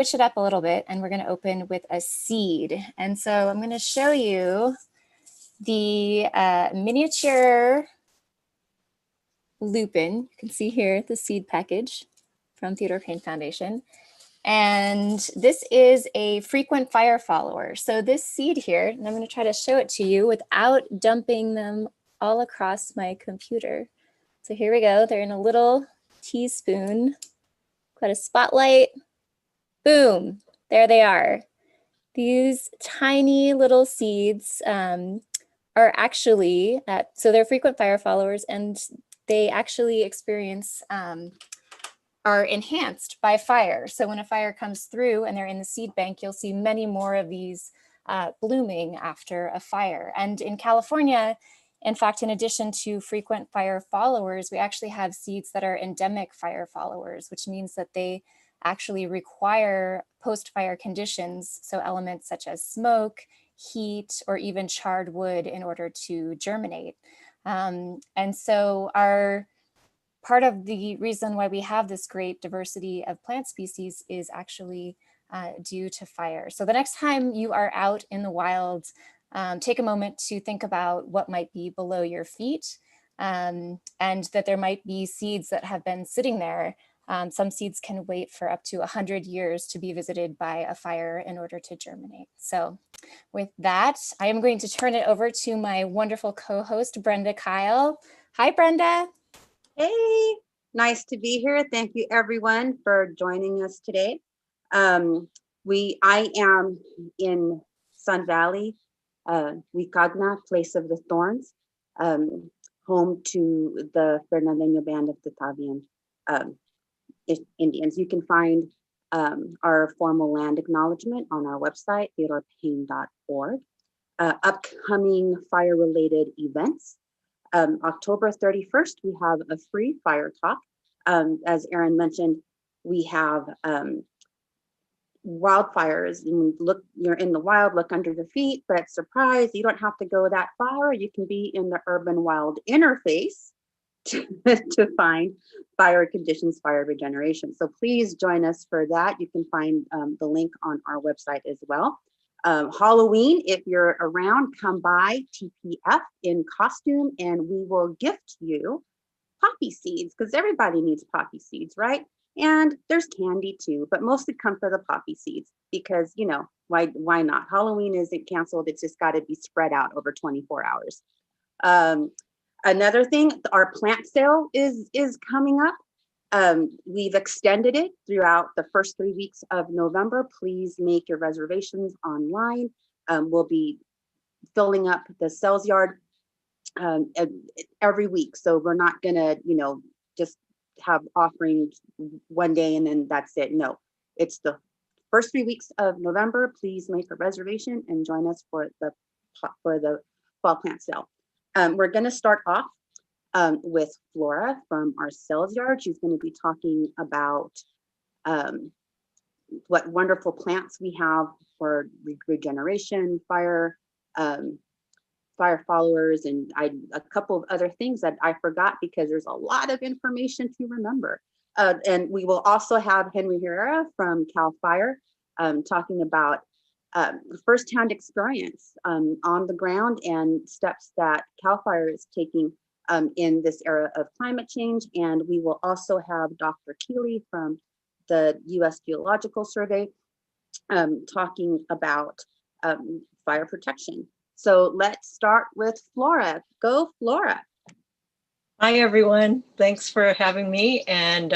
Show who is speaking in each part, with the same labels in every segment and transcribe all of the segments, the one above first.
Speaker 1: switch it up a little bit, and we're going to open with a seed. And so I'm going to show you the miniature lupin. You can see here the seed package from Theodore Payne Foundation. And this is a frequent fire follower. So this seed here, and I'm going to try to show it to you without dumping them all across my computer. So here we go. They're in a little teaspoon. Got a spotlight. Boom, there they are. These tiny little seeds are actually, so they're frequent fire followers, and they actually experience are enhanced by fire. So when a fire comes through and they're in the seed bank, you'll see many more of these blooming after a fire. And in California, in fact, in addition to frequent fire followers, we actually have seeds that are endemic fire followers, which means that they actually require post-fire conditions, so elements such as smoke, heat, or even charred wood in order to germinate. And so part of the reason why we have this great diversity of plant species is actually due to fire. So the next time you are out in the wild, take a moment to think about what might be below your feet, and that there might be seeds that have been sitting there. Some seeds can wait for up to 100 years to be visited by a fire in order to germinate. So with that, I am going to turn it over to my wonderful co-host, Brenda Kyle. Hi, Brenda.
Speaker 2: Hey, nice to be here. Thank you everyone for joining us today. I am in Sun Valley, Wicagna, Place of the Thorns, home to the Fernandeño Band of Tatavian Indians. You can find our formal land acknowledgement on our website, theodorepayne.org. Upcoming fire-related events. October 31st, we have a free fire talk. As Erin mentioned, we have wildfires. Look, you're in the wild, look under your feet, but surprise, you don't have to go that far. You can be in the urban wild interface to find fire conditions, fire regeneration. So please join us for that. You can find the link on our website as well. Halloween, if you're around, come by TPF in costume and we will gift you poppy seeds, because everybody needs poppy seeds, right? And there's candy too, but mostly come for the poppy seeds because, you know, why not? Halloween isn't canceled. It's just got to be spread out over 24 hours. Another thing, our plant sale is coming up. We've extended it throughout the first 3 weeks of November. Please make your reservations online. We'll be filling up the sales yard every week. So we're not gonna, just have offerings one day and then that's it. No, it's the first 3 weeks of November. Please make a reservation and join us for the fall plant sale. We're gonna start off with Flora from our sales yard. She's going to be talking about what wonderful plants we have for regeneration, fire followers, and a couple of other things that I forgot because there's a lot of information to remember. And we will also have Henry Herrera from Cal Fire talking about firsthand experience on the ground and steps that Cal Fire is taking in this era of climate change. And we will also have Dr. Keeley from the US Geological Survey talking about fire protection. So let's start with Flora. Go, Flora.
Speaker 3: Hi, everyone. Thanks for having me. And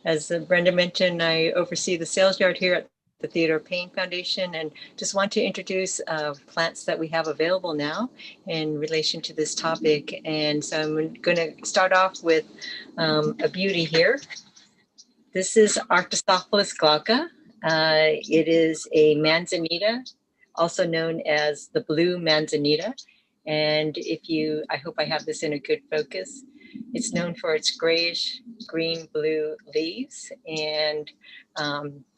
Speaker 3: as Brenda mentioned, I oversee the sales yard here at the Theodore Payne Foundation, and just want to introduce plants that we have available now in relation to this topic. And so I'm going to start off with a beauty here. This is Arctocephalus glauca. It is a manzanita, also known as the blue manzanita. And I hope I have this in a good focus. It's known for its grayish green-blue leaves, and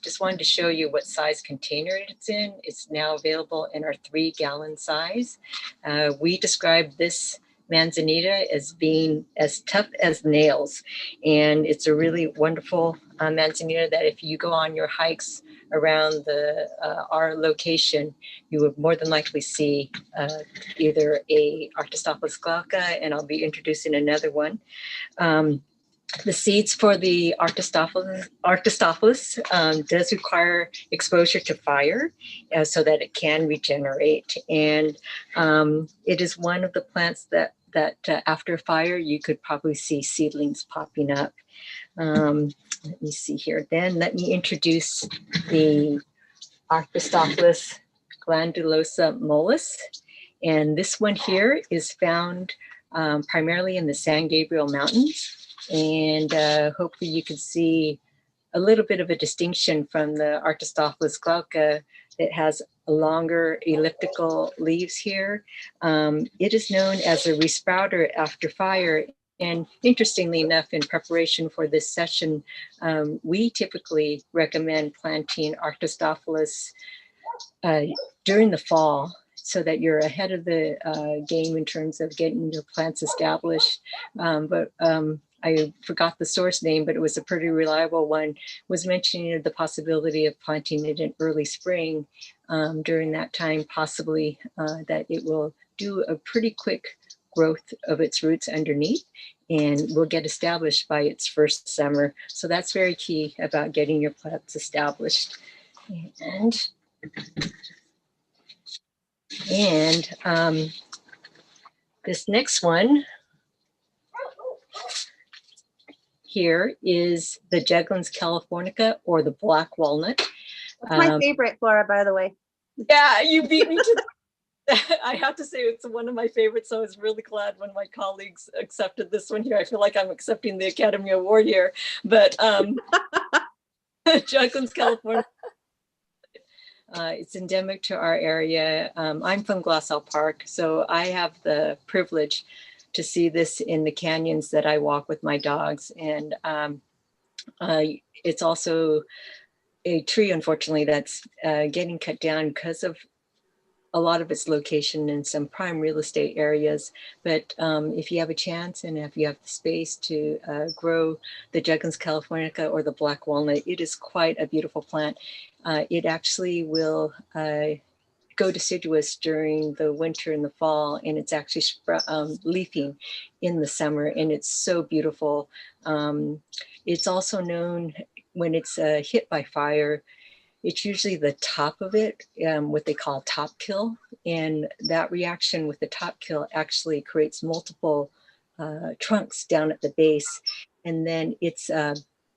Speaker 3: just wanted to show you what size container it's in. It's now available in our 3-gallon size. We describe this manzanita as being as tough as nails, and it's a really wonderful Manzanita, that if you go on your hikes around our location, you would more than likely see either a Arctostaphylos glauca, and I'll be introducing another one. The seeds for the Arctostaphylos does require exposure to fire so that it can regenerate. And it is one of the plants that after fire, you could probably see seedlings popping up. Let me see here. Then let me introduce the Arctostaphylos glandulosa mollis. And this one here is found primarily in the San Gabriel Mountains. And hopefully you can see a little bit of a distinction from the Arctostaphylos glauca that has longer elliptical leaves here. It is known as a resprouter after fire. And interestingly enough, in preparation for this session, we typically recommend planting Arctostaphylos during the fall, so that you're ahead of the game in terms of getting your plants established. I forgot the source name, but it was a pretty reliable one, was mentioning the possibility of planting it in early spring during that time, possibly that it will do a pretty quick growth of its roots underneath and will get established by its first summer. So that's very key about getting your plants established. And this next one here is the Juglans californica, or the black walnut.
Speaker 2: It's my favorite, Flora, by the way.
Speaker 3: Yeah, you beat me to that. I have to say it's one of my favorites. So I was really glad when my colleagues accepted this one here. I feel like I'm accepting the Academy Award here, but Juglans californica. It's endemic to our area. I'm from Glassell Park, so I have the privilege to see this in the canyons that I walk with my dogs. And it's also a tree, unfortunately, that's getting cut down because of a lot of its location in some prime real estate areas. But if you have a chance and if you have the space to grow the Juglans californica or the black walnut, it is quite a beautiful plant. It actually will go deciduous during the winter and the fall, and it's actually leafing in the summer, and it's so beautiful. It's also known when it's hit by fire, it's usually the top of it, what they call top kill. And that reaction with the top kill actually creates multiple trunks down at the base. And then its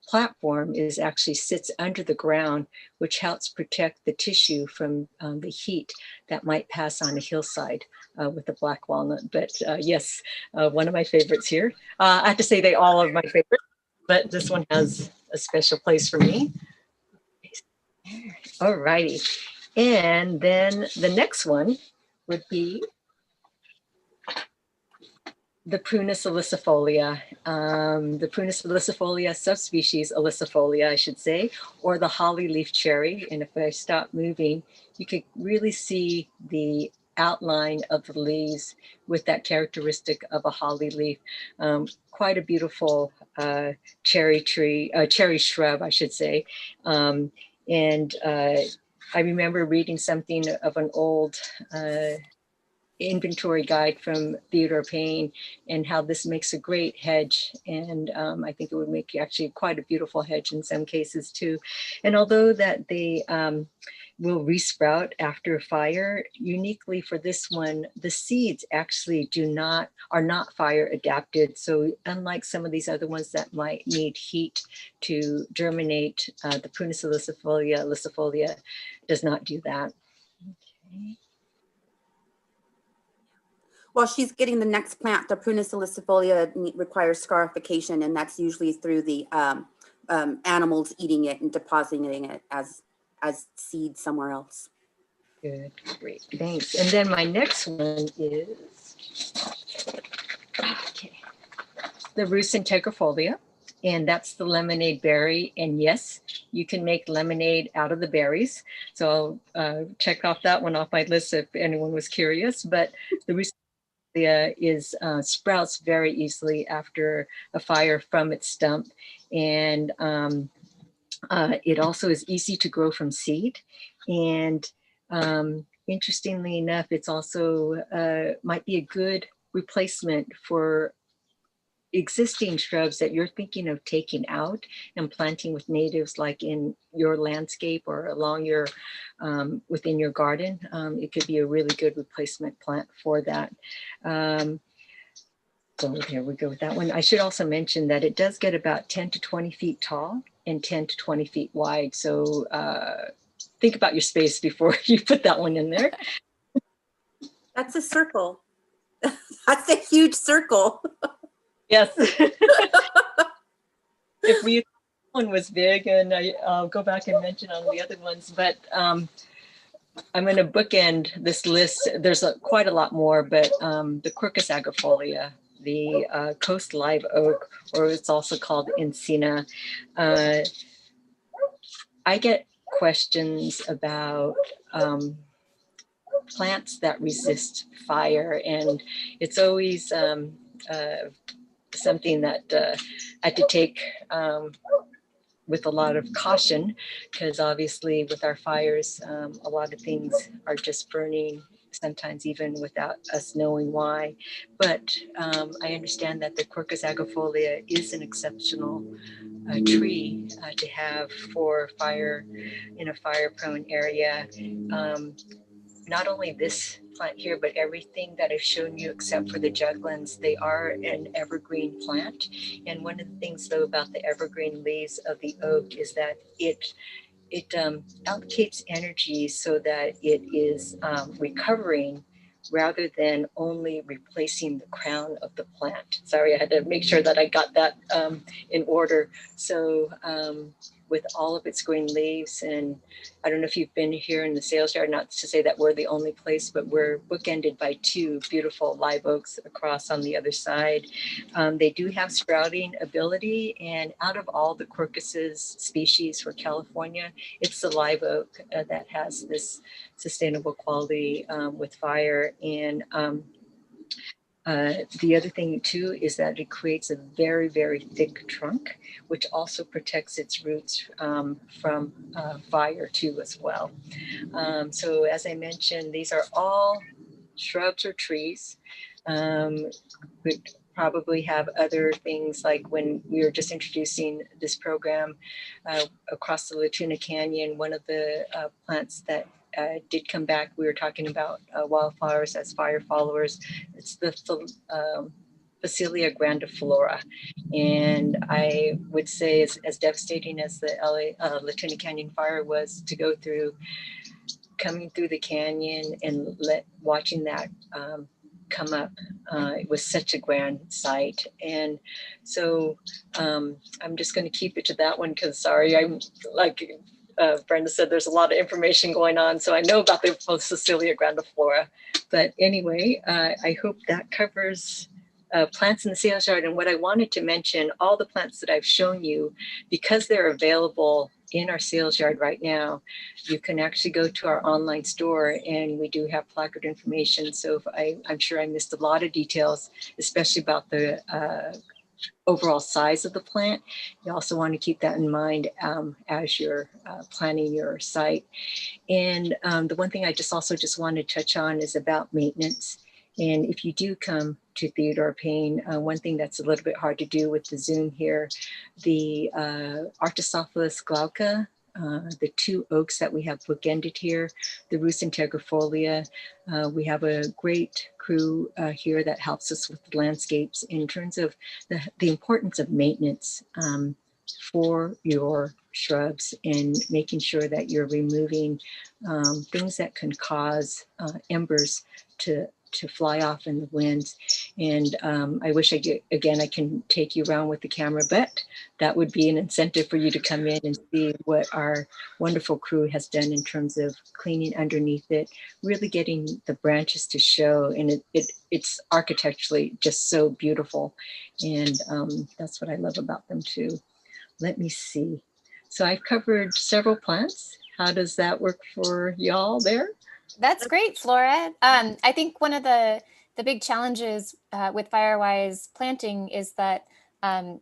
Speaker 3: platform actually sits under the ground, which helps protect the tissue from the heat that might pass on a hillside with the black walnut. But yes, one of my favorites here. I have to say they all are my favorite, but this one has a special place for me. All righty. And then the next one would be the Prunus ilicifolia, the Prunus ilicifolia subspecies ilicifolia, I should say, or the holly leaf cherry. And if I stop moving, you could really see the outline of the leaves with that characteristic of a holly leaf. Quite a beautiful cherry shrub, I should say. I remember reading something of an old inventory guide from Theodore Payne and how this makes a great hedge. And I think it would make actually quite a beautiful hedge in some cases too. And although that they will resprout after a fire, uniquely for this one, the seeds actually are not fire adapted. So unlike some of these other ones that might need heat to germinate, the Prunus ilicifolia does not do that. Okay.
Speaker 2: Well, she's getting the next plant, the Prunus ilicifolia, requires scarification, and that's usually through the animals eating it and depositing it as seed somewhere else.
Speaker 3: Good, great, thanks. And then my next one is the Rus integrifolia, and that's the lemonade berry. And yes, you can make lemonade out of the berries. So I'll check off that one off my list if anyone was curious. But the Rus is sprouts very easily after a fire from its stump, and It also is easy to grow from seed. And interestingly enough, it's also might be a good replacement for existing shrubs that you're thinking of taking out and planting with natives, like in your landscape or along your within your garden. It could be a really good replacement plant for that. So there we go with that one. I should also mention that it does get about 10 to 20 feet tall and 10 to 20 feet wide. So think about your space before you put that one in there.
Speaker 2: That's a circle. That's a huge circle.
Speaker 3: Yes. If we one was big, and I'll go back and mention on the other ones, but I'm going to bookend this list. There's quite a lot more, but the Quercus agrifolia, the coast live oak, or it's also called encina. I get questions about plants that resist fire, and it's always something that I had to take with a lot of caution, because obviously with our fires, a lot of things are just burning, sometimes even without us knowing why. But I understand that the Quercus agrifolia is an exceptional tree to have for fire in a fire-prone area. Not only this plant here, but everything that I've shown you except for the juglans, they are an evergreen plant. And one of the things though about the evergreen leaves of the oak is that it allocates energy so that it is recovering rather than only replacing the crown of the plant. Sorry, I had to make sure that I got that in order. So with all of its green leaves, and I don't know if you've been here in the sales yard, not to say that we're the only place, but we're bookended by two beautiful live oaks across on the other side. They do have sprouting ability, and out of all the Quercuses species for California, it's the live oak that has this sustainable quality with fire. And the other thing too is that it creates a very, very thick trunk, which also protects its roots from fire too as well. So as I mentioned, these are all shrubs or trees. We probably have other things, like when we were just introducing this program across the Latuna Canyon, one of the plants that did come back, we were talking about wildflowers as fire followers. It's the Phacelia grandiflora. And I would say as devastating as the Latuna Canyon fire was to go through, coming through the canyon and watching that come up, it was such a grand sight. And so I'm just going to keep it to that one, because sorry, I'm like Brenda said, there's a lot of information going on. So I know about the Phacelia grandiflora. But anyway, I hope that covers plants in the sales yard. And what I wanted to mention, all the plants that I've shown you, because they're available in our sales yard right now, you can actually go to our online store, and we do have placard information. So if I'm sure I missed a lot of details, especially about the overall size of the plant. You also want to keep that in mind as you're planning your site. And the one thing I also wanted to touch on is about maintenance. And if you do come to Theodore Payne, one thing that's a little bit hard to do with the Zoom here, the Artosophilus glauca, the two oaks that we have bookended here, the Rus integrifolia. We have a great crew here that helps us with the landscapes in terms of the importance of maintenance for your shrubs, and making sure that you're removing things that can cause embers to fly off in the winds. And I wish I can take you around with the camera, but that would be an incentive for you to come in and see what our wonderful crew has done in terms of cleaning underneath it, really getting the branches to show. And it's architecturally just so beautiful. And that's what I love about them too. Let me see. So I've covered several plants. How does that work for y'all there?
Speaker 1: That's great, Flora. I think one of the big challenges with Firewise planting is that, and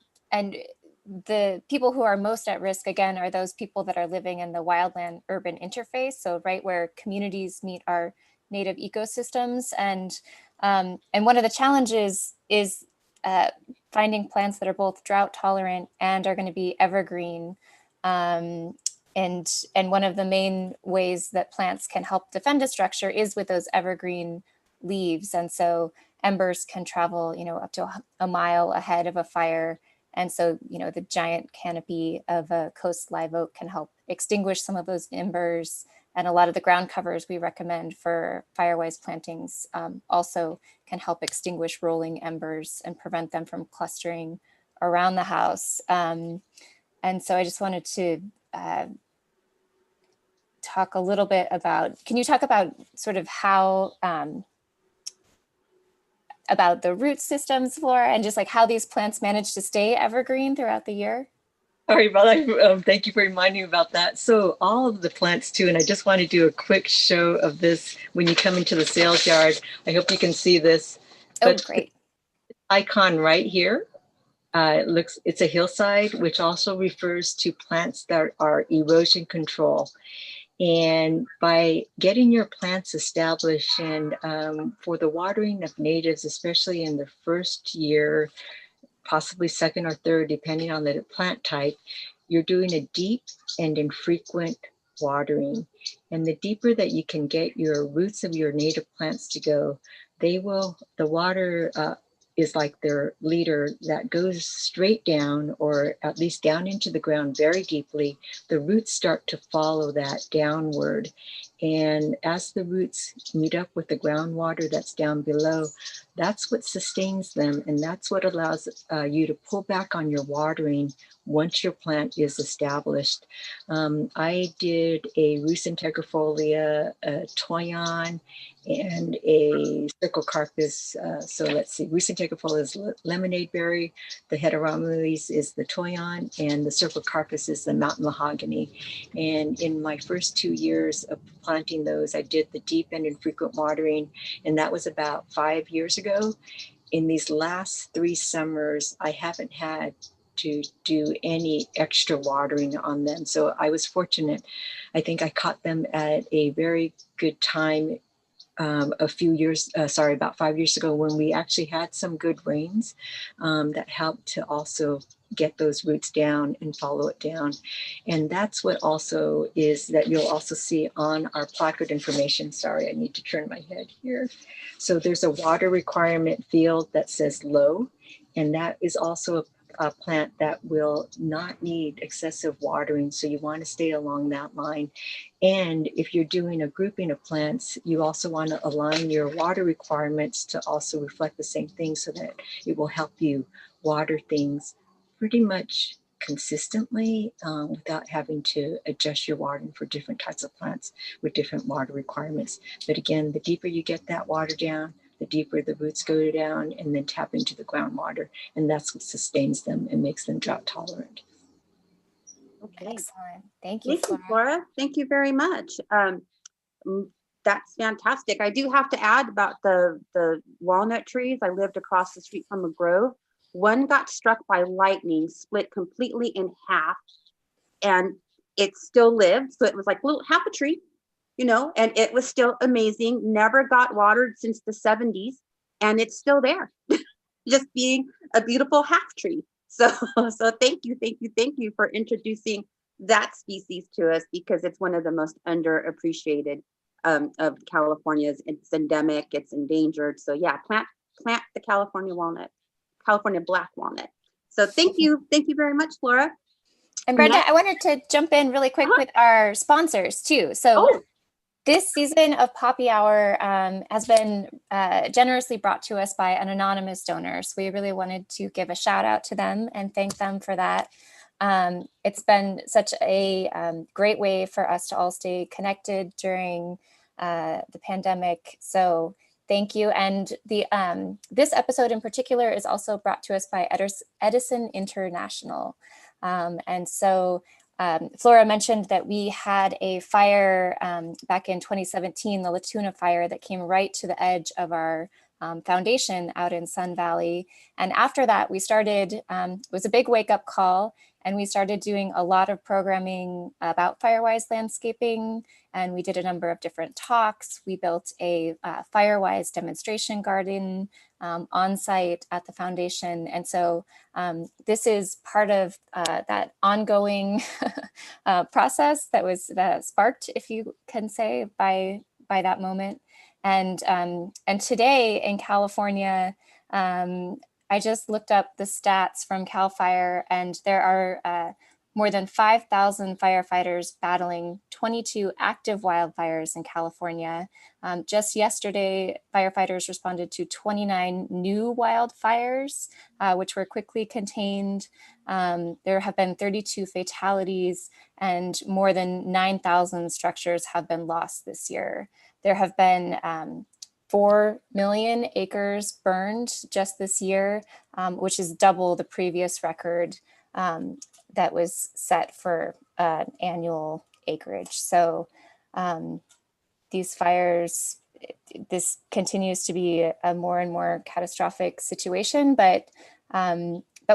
Speaker 1: the people who are most at risk, again, are those people that are living in the wildland-urban interface. So right where communities meet our native ecosystems. And one of the challenges is finding plants that are both drought tolerant and are going to be evergreen. And one of the main ways that plants can help defend a structure is with those evergreen leaves. And so embers can travel, up to a mile ahead of a fire. And so, the giant canopy of a coast live oak can help extinguish some of those embers. And a lot of the ground covers we recommend for firewise plantings also can help extinguish rolling embers and prevent them from clustering around the house. And so I just wanted to talk a little bit about, can you talk about sort of how, about the root systems, Flora, and just like how these plants manage to stay evergreen throughout the year?
Speaker 3: All right, well, thank you for reminding me about that. So all of the plants too, and I just want to do a quick show of this when you come into the sales yard. I hope you can see this.
Speaker 1: Oh, great.
Speaker 3: Icon right here. It's a hillside, which also refers to plants that are erosion control. And by getting your plants established and for the watering of natives, especially in the first year, possibly second or third, depending on the plant type, you're doing a deep and infrequent watering. And the deeper that you can get your roots of your native plants to go, the water is like their leader that goes straight down, or at least down into the ground very deeply. The roots start to follow that downward. And as the roots meet up with the groundwater that's down below, that's what sustains them. And that's what allows you to pull back on your watering once your plant is established. I did a Rus integrifolia, a toyon, and a circocarpus. So let's see, Rus integrifolia is lemonade berry, the heteromeles is the toyon, and the circocarpus is the mountain mahogany. And in my first 2 years of planting those, I did the deep and infrequent watering, and that was about 5 years ago. In these last 3 summers, I haven't had to do any extra watering on them. So I was fortunate. I think I caught them at a very good time about 5 years ago, when we actually had some good rains that helped to also get those roots down and follow it down. And that's what also is that you'll also see on our placard information. Sorry, I need to turn my head here. So there's a water requirement field that says low, and that is also a plant that will not need excessive watering. So you want to stay along that line. And if you're doing a grouping of plants, you also want to align your water requirements to also reflect the same thing, so that it will help you water things pretty much consistently without having to adjust your watering for different types of plants with different water requirements. But again, the deeper you get that water down, the deeper the roots go down and then tap into the groundwater. And that's what sustains them and makes them drought tolerant.
Speaker 2: Okay.
Speaker 1: Excellent. Thank you,
Speaker 2: Thank you, Flora. Thank you very much. That's fantastic. I do have to add about the walnut trees. I lived across the street from a grove. One got struck by lightning, split completely in half, and it still lived. So it was like half a tree, and it was still amazing. Never got watered since the 70s, and it's still there, just being a beautiful half tree. So thank you for introducing that species to us, because it's one of the most underappreciated of California's. It's endemic, it's endangered. So yeah, plant the California black walnut. So thank you very much, Flora.
Speaker 1: And Brenda, I wanted to jump in really quick with our sponsors too. So this season of Poppy Hour has been generously brought to us by an anonymous donor. So we really wanted to give a shout out to them and thank them for that. It's been such a great way for us to all stay connected during the pandemic. So thank you. And this episode in particular is also brought to us by Edison International. And so Flora mentioned that we had a fire back in 2017, the La Tuna fire, that came right to the edge of our foundation out in Sun Valley. And after that, we started, it was a big wake up call, and we started doing a lot of programming about Firewise landscaping. And we did a number of different talks. We built a Firewise demonstration garden on site at the foundation. And so this is part of that ongoing process that was sparked, if you can say, by that moment. And today in California, I just looked up the stats from CAL FIRE, and there are more than 5,000 firefighters battling 22 active wildfires in California. Just yesterday, firefighters responded to 29 new wildfires, which were quickly contained. There have been 32 fatalities, and more than 9,000 structures have been lost this year. There have been 4 million acres burned just this year, which is double the previous record that was set for annual acreage. So these fires, this continues to be a more and more catastrophic situation, but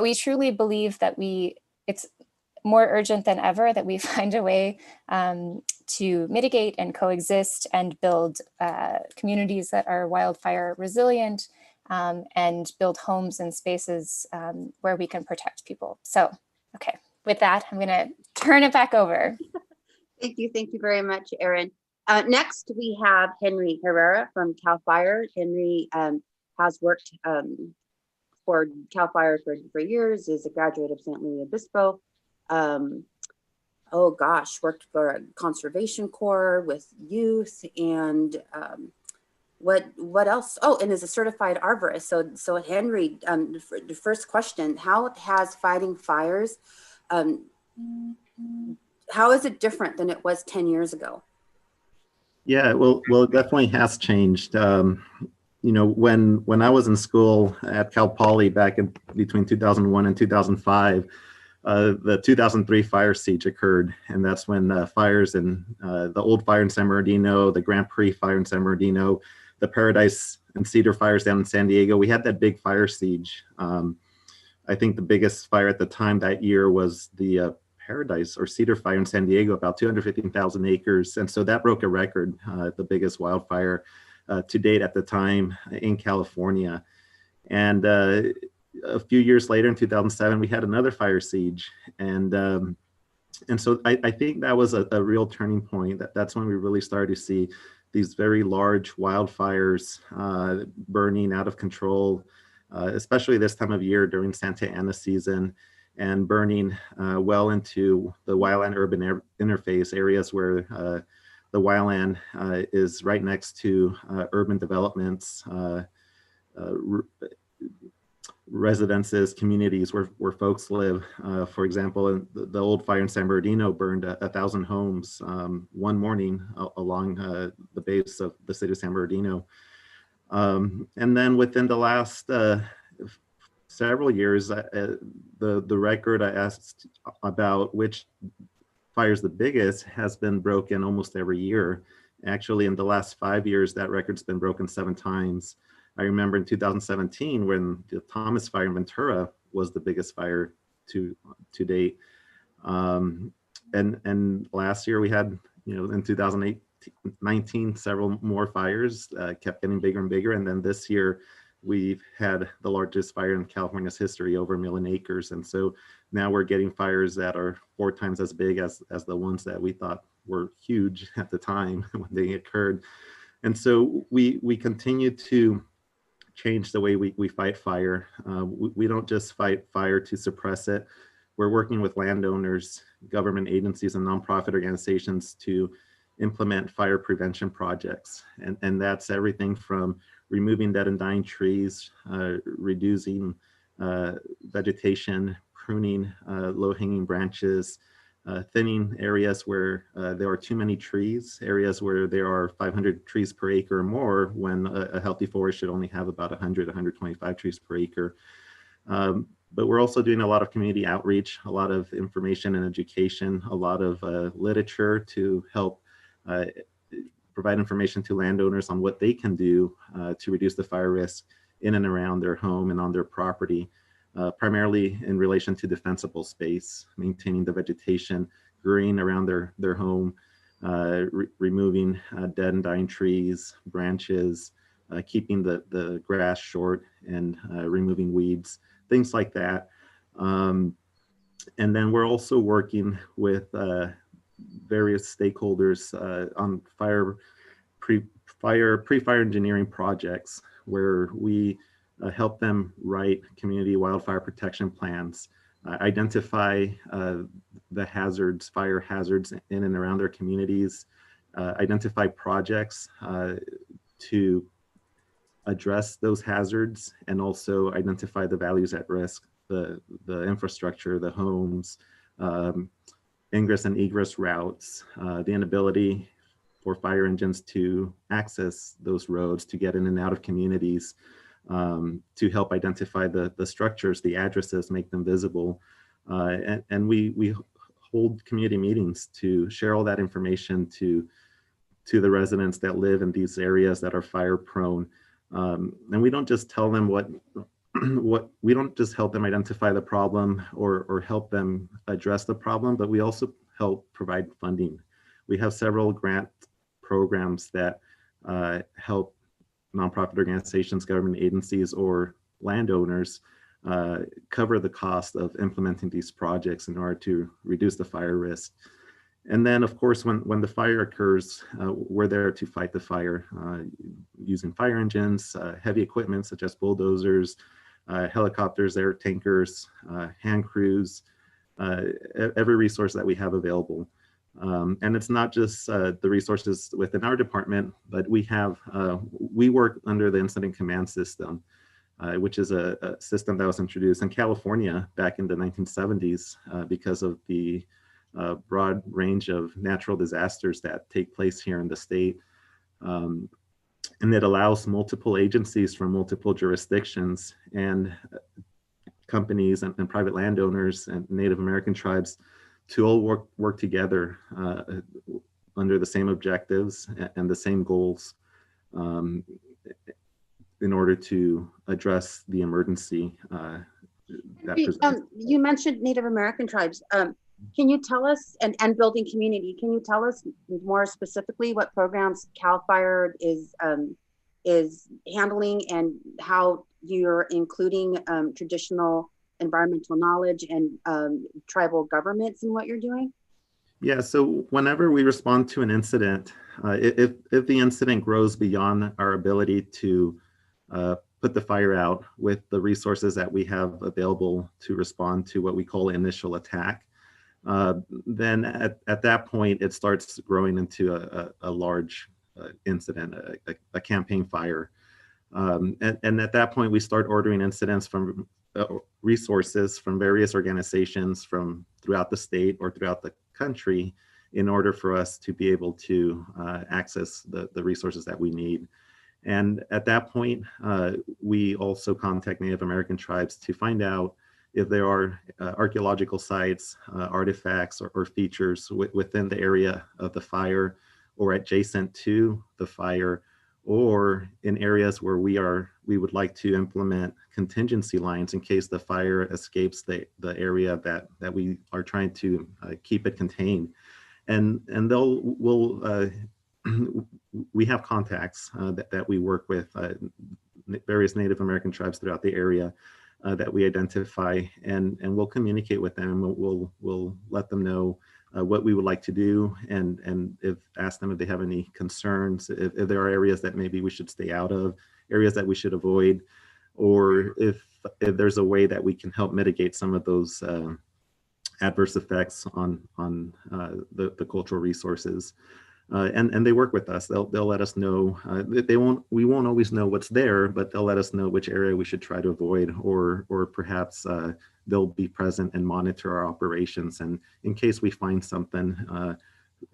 Speaker 1: we truly believe that it's more urgent than ever that we find a way to mitigate and coexist and build communities that are wildfire resilient, and build homes and spaces where we can protect people. So, okay, with that, I'm gonna turn it back over.
Speaker 2: Thank you very much, Erin. Next, we have Henry Herrera from CAL FIRE. Henry has worked for CAL FIRE for years, is a graduate of St. Louis Obispo. Oh gosh, worked for a conservation corps with youth, and what else? Oh, and is a certified arborist. So Henry, the first question: how has fighting fires? How is it different than it was 10 years ago?
Speaker 4: Yeah, well, it definitely has changed. You know, when I was in school at Cal Poly back in between 2001 and 2005. The 2003 fire siege occurred, and that's when fires in the old fire in San Bernardino, the Grand Prix fire in San Bernardino, the Paradise and Cedar fires down in San Diego, we had that big fire siege. I think the biggest fire at the time that year was the Paradise or Cedar fire in San Diego, about 215,000 acres. And so that broke a record, the biggest wildfire to date at the time in California. And a few years later, in 2007, we had another fire siege, and so I think that was a real turning point. That's when we really started to see these very large wildfires burning out of control, especially this time of year during Santa Ana season, and burning well into the wildland-urban interface areas where the wildland is right next to urban developments. Residences, communities where folks live. For example, the old fire in San Bernardino burned 1,000 homes one morning along the base of the city of San Bernardino. And then within the last several years, the record I asked about which fire is the biggest has been broken almost every year. Actually, in the last 5 years, that record's been broken 7 times. I remember in 2017 when the Thomas Fire in Ventura was the biggest fire to date. And last year we had, you know, in 2019, several more fires kept getting bigger and bigger. And then this year we've had the largest fire in California's history, over 1 million acres. And so now we're getting fires that are 4 times as big as the ones that we thought were huge at the time when they occurred. And so we continue to change the way we fight fire. We don't just fight fire to suppress it. We're working with landowners, government agencies, and nonprofit organizations to implement fire prevention projects. And that's everything from removing dead and dying trees, reducing vegetation, pruning low-hanging branches, thinning areas where there are too many trees, areas where there are 500 trees per acre or more, when a healthy forest should only have about 100, 125 trees per acre. But we're also doing a lot of community outreach, a lot of information and education, a lot of literature to help provide information to landowners on what they can do to reduce the fire risk in and around their home and on their property, primarily in relation to defensible space, maintaining the vegetation, green around their home, removing dead and dying trees, branches, keeping the grass short, and removing weeds, things like that. And then we're also working with various stakeholders on pre-fire engineering projects, where we help them write community wildfire protection plans, identify the hazards, fire hazards in and around their communities, identify projects to address those hazards, and also identify the values at risk, the infrastructure, the homes, ingress and egress routes, the inability for fire engines to access those roads, to get in and out of communities, to help identify the structures, the addresses, make them visible. And we hold community meetings to share all that information to the residents that live in these areas that are fire prone. And we don't just tell them we don't just help them identify the problem or help them address the problem, but we also help provide funding. We have several grant programs that help nonprofit organizations, government agencies, or landowners cover the cost of implementing these projects in order to reduce the fire risk. And then, of course, when the fire occurs, we're there to fight the fire using fire engines, heavy equipment such as bulldozers, helicopters, air tankers, hand crews, every resource that we have available. And it's not just the resources within our department, but we work under the Incident Command System, which is a system that was introduced in California back in the 1970s because of the broad range of natural disasters that take place here in the state. And it allows multiple agencies from multiple jurisdictions and companies and private landowners and Native American tribes to all work together under the same objectives and the same goals in order to address the emergency.
Speaker 2: You mentioned Native American tribes. Can you tell us, and building community, can you tell us more specifically what programs CAL FIRE is handling, and how you're including traditional environmental knowledge and tribal governments in what you're doing?
Speaker 4: Yeah, so whenever we respond to an incident, if the incident grows beyond our ability to put the fire out with the resources that we have available to respond to what we call initial attack, then at that point, it starts growing into a large incident, a campaign fire. And at that point, we start ordering incidents from resources from various organizations from throughout the state or throughout the country in order for us to be able to access the resources that we need. And at that point, we also contact Native American tribes to find out if there are archaeological sites, artifacts, or features within the area of the fire or adjacent to the fire, or in areas where we would like to implement contingency lines in case the fire escapes the area that we are trying to keep it contained. And we have contacts that we work with various Native American tribes throughout the area that we identify, and we'll communicate with them. We'll let them know what we would like to do, and ask them if they have any concerns, if there are areas that maybe we should stay out of, areas that we should avoid, or if there's a way that we can help mitigate some of those adverse effects on the cultural resources. And they work with us. They'll let us know. We won't always know what's there, but they'll let us know which area we should try to avoid, or perhaps they'll be present and monitor our operations. And in case we find something,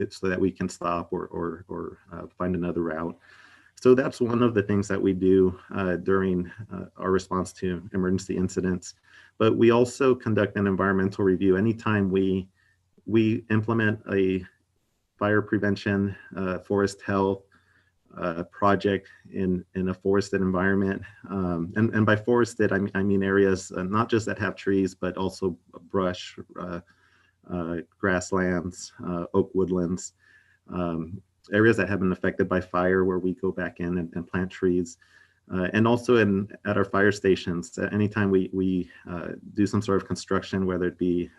Speaker 4: so that we can stop or find another route. So that's one of the things that we do during our response to emergency incidents. But we also conduct an environmental review anytime we implement a fire prevention, forest health, project in a forested environment. And by forested, I mean areas not just that have trees, but also brush, grasslands, oak woodlands, areas that have been affected by fire where we go back in and plant trees. And also at our fire stations, anytime we do some sort of construction, whether it be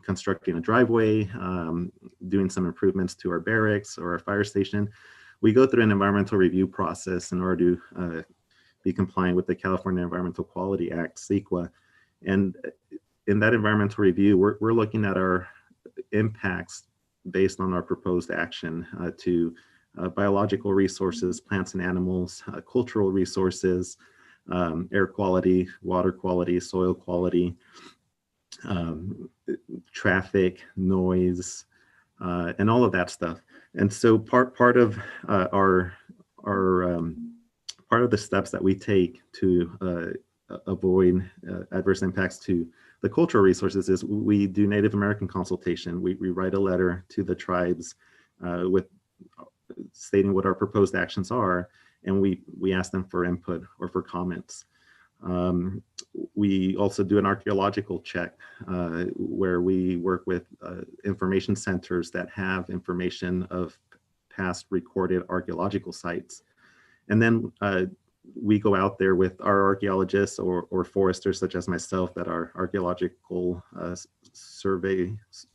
Speaker 4: constructing a driveway, doing some improvements to our barracks or our fire station, we go through an environmental review process in order to be compliant with the California Environmental Quality Act, CEQA. And in that environmental review, we're looking at our impacts based on our proposed action to biological resources, plants and animals, cultural resources, air quality, water quality, soil quality, traffic, noise, and all of that stuff. And so part of our part of the steps that we take to avoid adverse impacts to the cultural resources is we do Native American consultation. We write a letter to the tribes with stating what our proposed actions are, and we ask them for input or for comments. We also do an archaeological check where we work with information centers that have information of past recorded archaeological sites. And then we go out there with our archaeologists or foresters such as myself that are archaeological surveyors.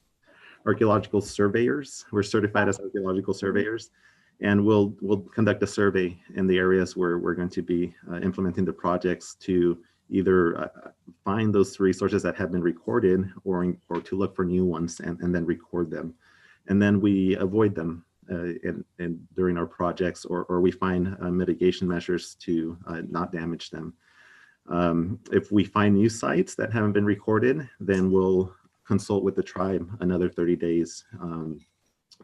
Speaker 4: We're certified as archaeological surveyors. And we'll conduct a survey in the areas where we're going to be implementing the projects to either find those resources that have been recorded or to look for new ones and then record them. And then we avoid them during our projects or we find mitigation measures to not damage them. If we find new sites that haven't been recorded, then we'll consult with the tribe another 30 days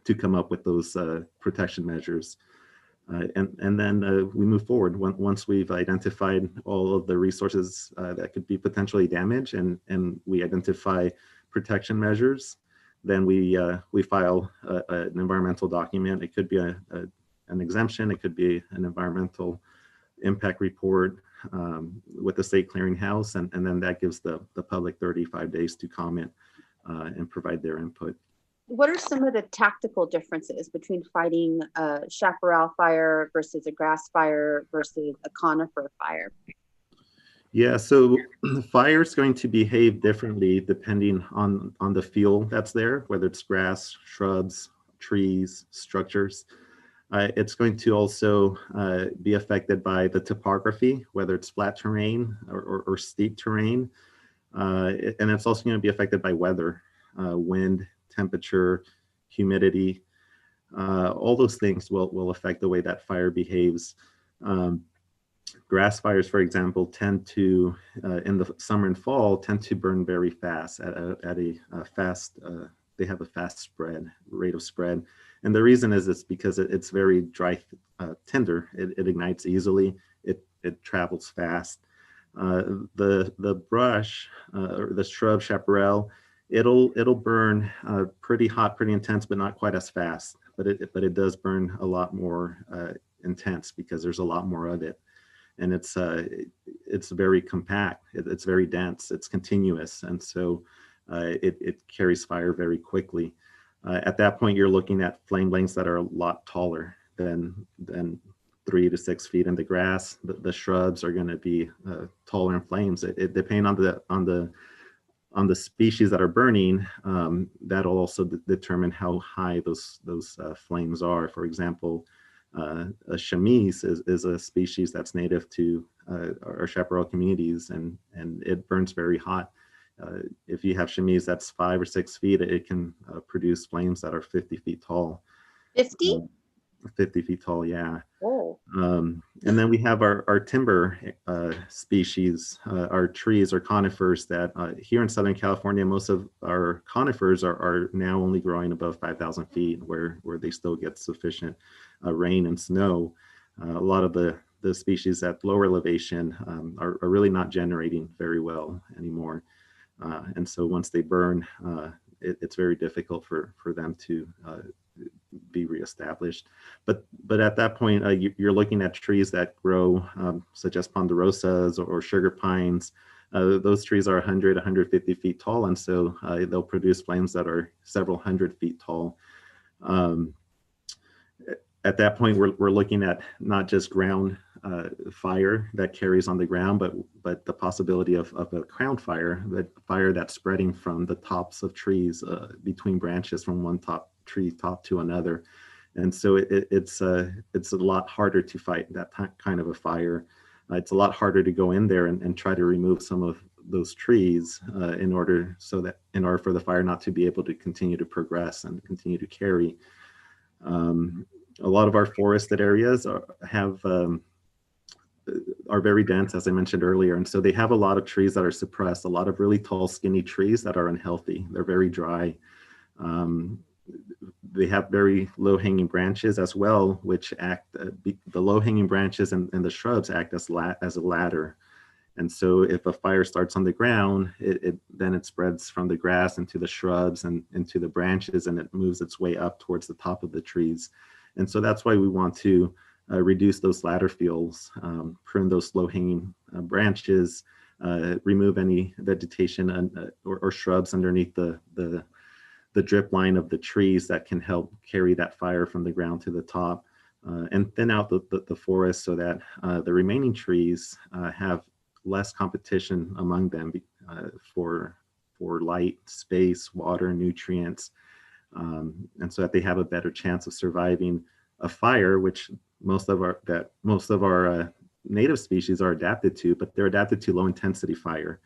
Speaker 4: to come up with those protection measures. And then we move forward. Once we've identified all of the resources that could be potentially damaged and we identify protection measures, then we file an environmental document. It could be an exemption, it could be an environmental impact report with the state clearinghouse, and then that gives the public 35 days to comment and provide their input.
Speaker 2: What are some of the tactical differences between fighting a chaparral fire versus a grass fire versus a conifer fire?
Speaker 4: Yeah, so the fire is going to behave differently depending on the fuel that's there, whether it's grass, shrubs, trees, structures. It's going to also be affected by the topography, whether it's flat terrain or steep terrain. And it's also going to be affected by weather, wind, temperature, humidity. All those things will affect the way that fire behaves. Grass fires, for example, tend to, in the summer and fall, tend to burn very fast at a fast, they have a fast rate of spread. And the reason is it's because it's very dry, tinder. It ignites easily. It travels fast. The brush, or the shrub chaparral, it'll burn pretty hot, pretty intense, but not quite as fast. But it does burn a lot more intense because there's a lot more of it. And it's very compact, it's very dense, it's continuous. And so it carries fire very quickly. At that point, you're looking at flame lengths that are a lot taller than 3 to 6 feet in the grass. The shrubs are going to be taller in flames. It depending on the species that are burning, that'll also determine how high those flames are. For example, a chamise is a species that's native to our chaparral communities, and it burns very hot. If you have chamise that's 5 or 6 feet, it can produce flames that are 50 feet tall.
Speaker 2: 50?
Speaker 4: 50 feet tall, yeah.
Speaker 2: Oh.
Speaker 4: And then we have our timber species, our trees or conifers that here in Southern California, most of our conifers are now only growing above 5,000 feet where they still get sufficient rain and snow. A lot of the species at lower elevation are really not generating very well anymore. And so once they burn, it's very difficult for them to be reestablished. But at that point, you're looking at trees that grow, such as ponderosas or sugar pines. Those trees are 100, 150 feet tall, and so they'll produce flames that are several hundred feet tall. At that point, we're looking at not just ground fire that carries on the ground, but the possibility of a crown fire, that fire that's spreading from the tops of trees between branches from one tree top to another. And so it's a lot harder to fight that kind of a fire. It's a lot harder to go in there and try to remove some of those trees in order for the fire not to be able to continue to progress and continue to carry. A lot of our forested areas are very dense, as I mentioned earlier, and so they have a lot of trees that are suppressed, a lot of really tall, skinny trees that are unhealthy. They're very dry. They have very low-hanging branches as well, which act, the low-hanging branches and the shrubs act as a ladder. And so if a fire starts on the ground, then it spreads from the grass into the shrubs and into the branches, and it moves its way up towards the top of the trees. And so that's why we want to reduce those ladder fields, prune those low-hanging branches, remove any vegetation or shrubs underneath the drip line of the trees that can help carry that fire from the ground to the top, and thin out the forest so that the remaining trees have less competition among them for light, space, water, nutrients, and so that they have a better chance of surviving a fire, which most of our native species are adapted to, but they're adapted to low intensity fire,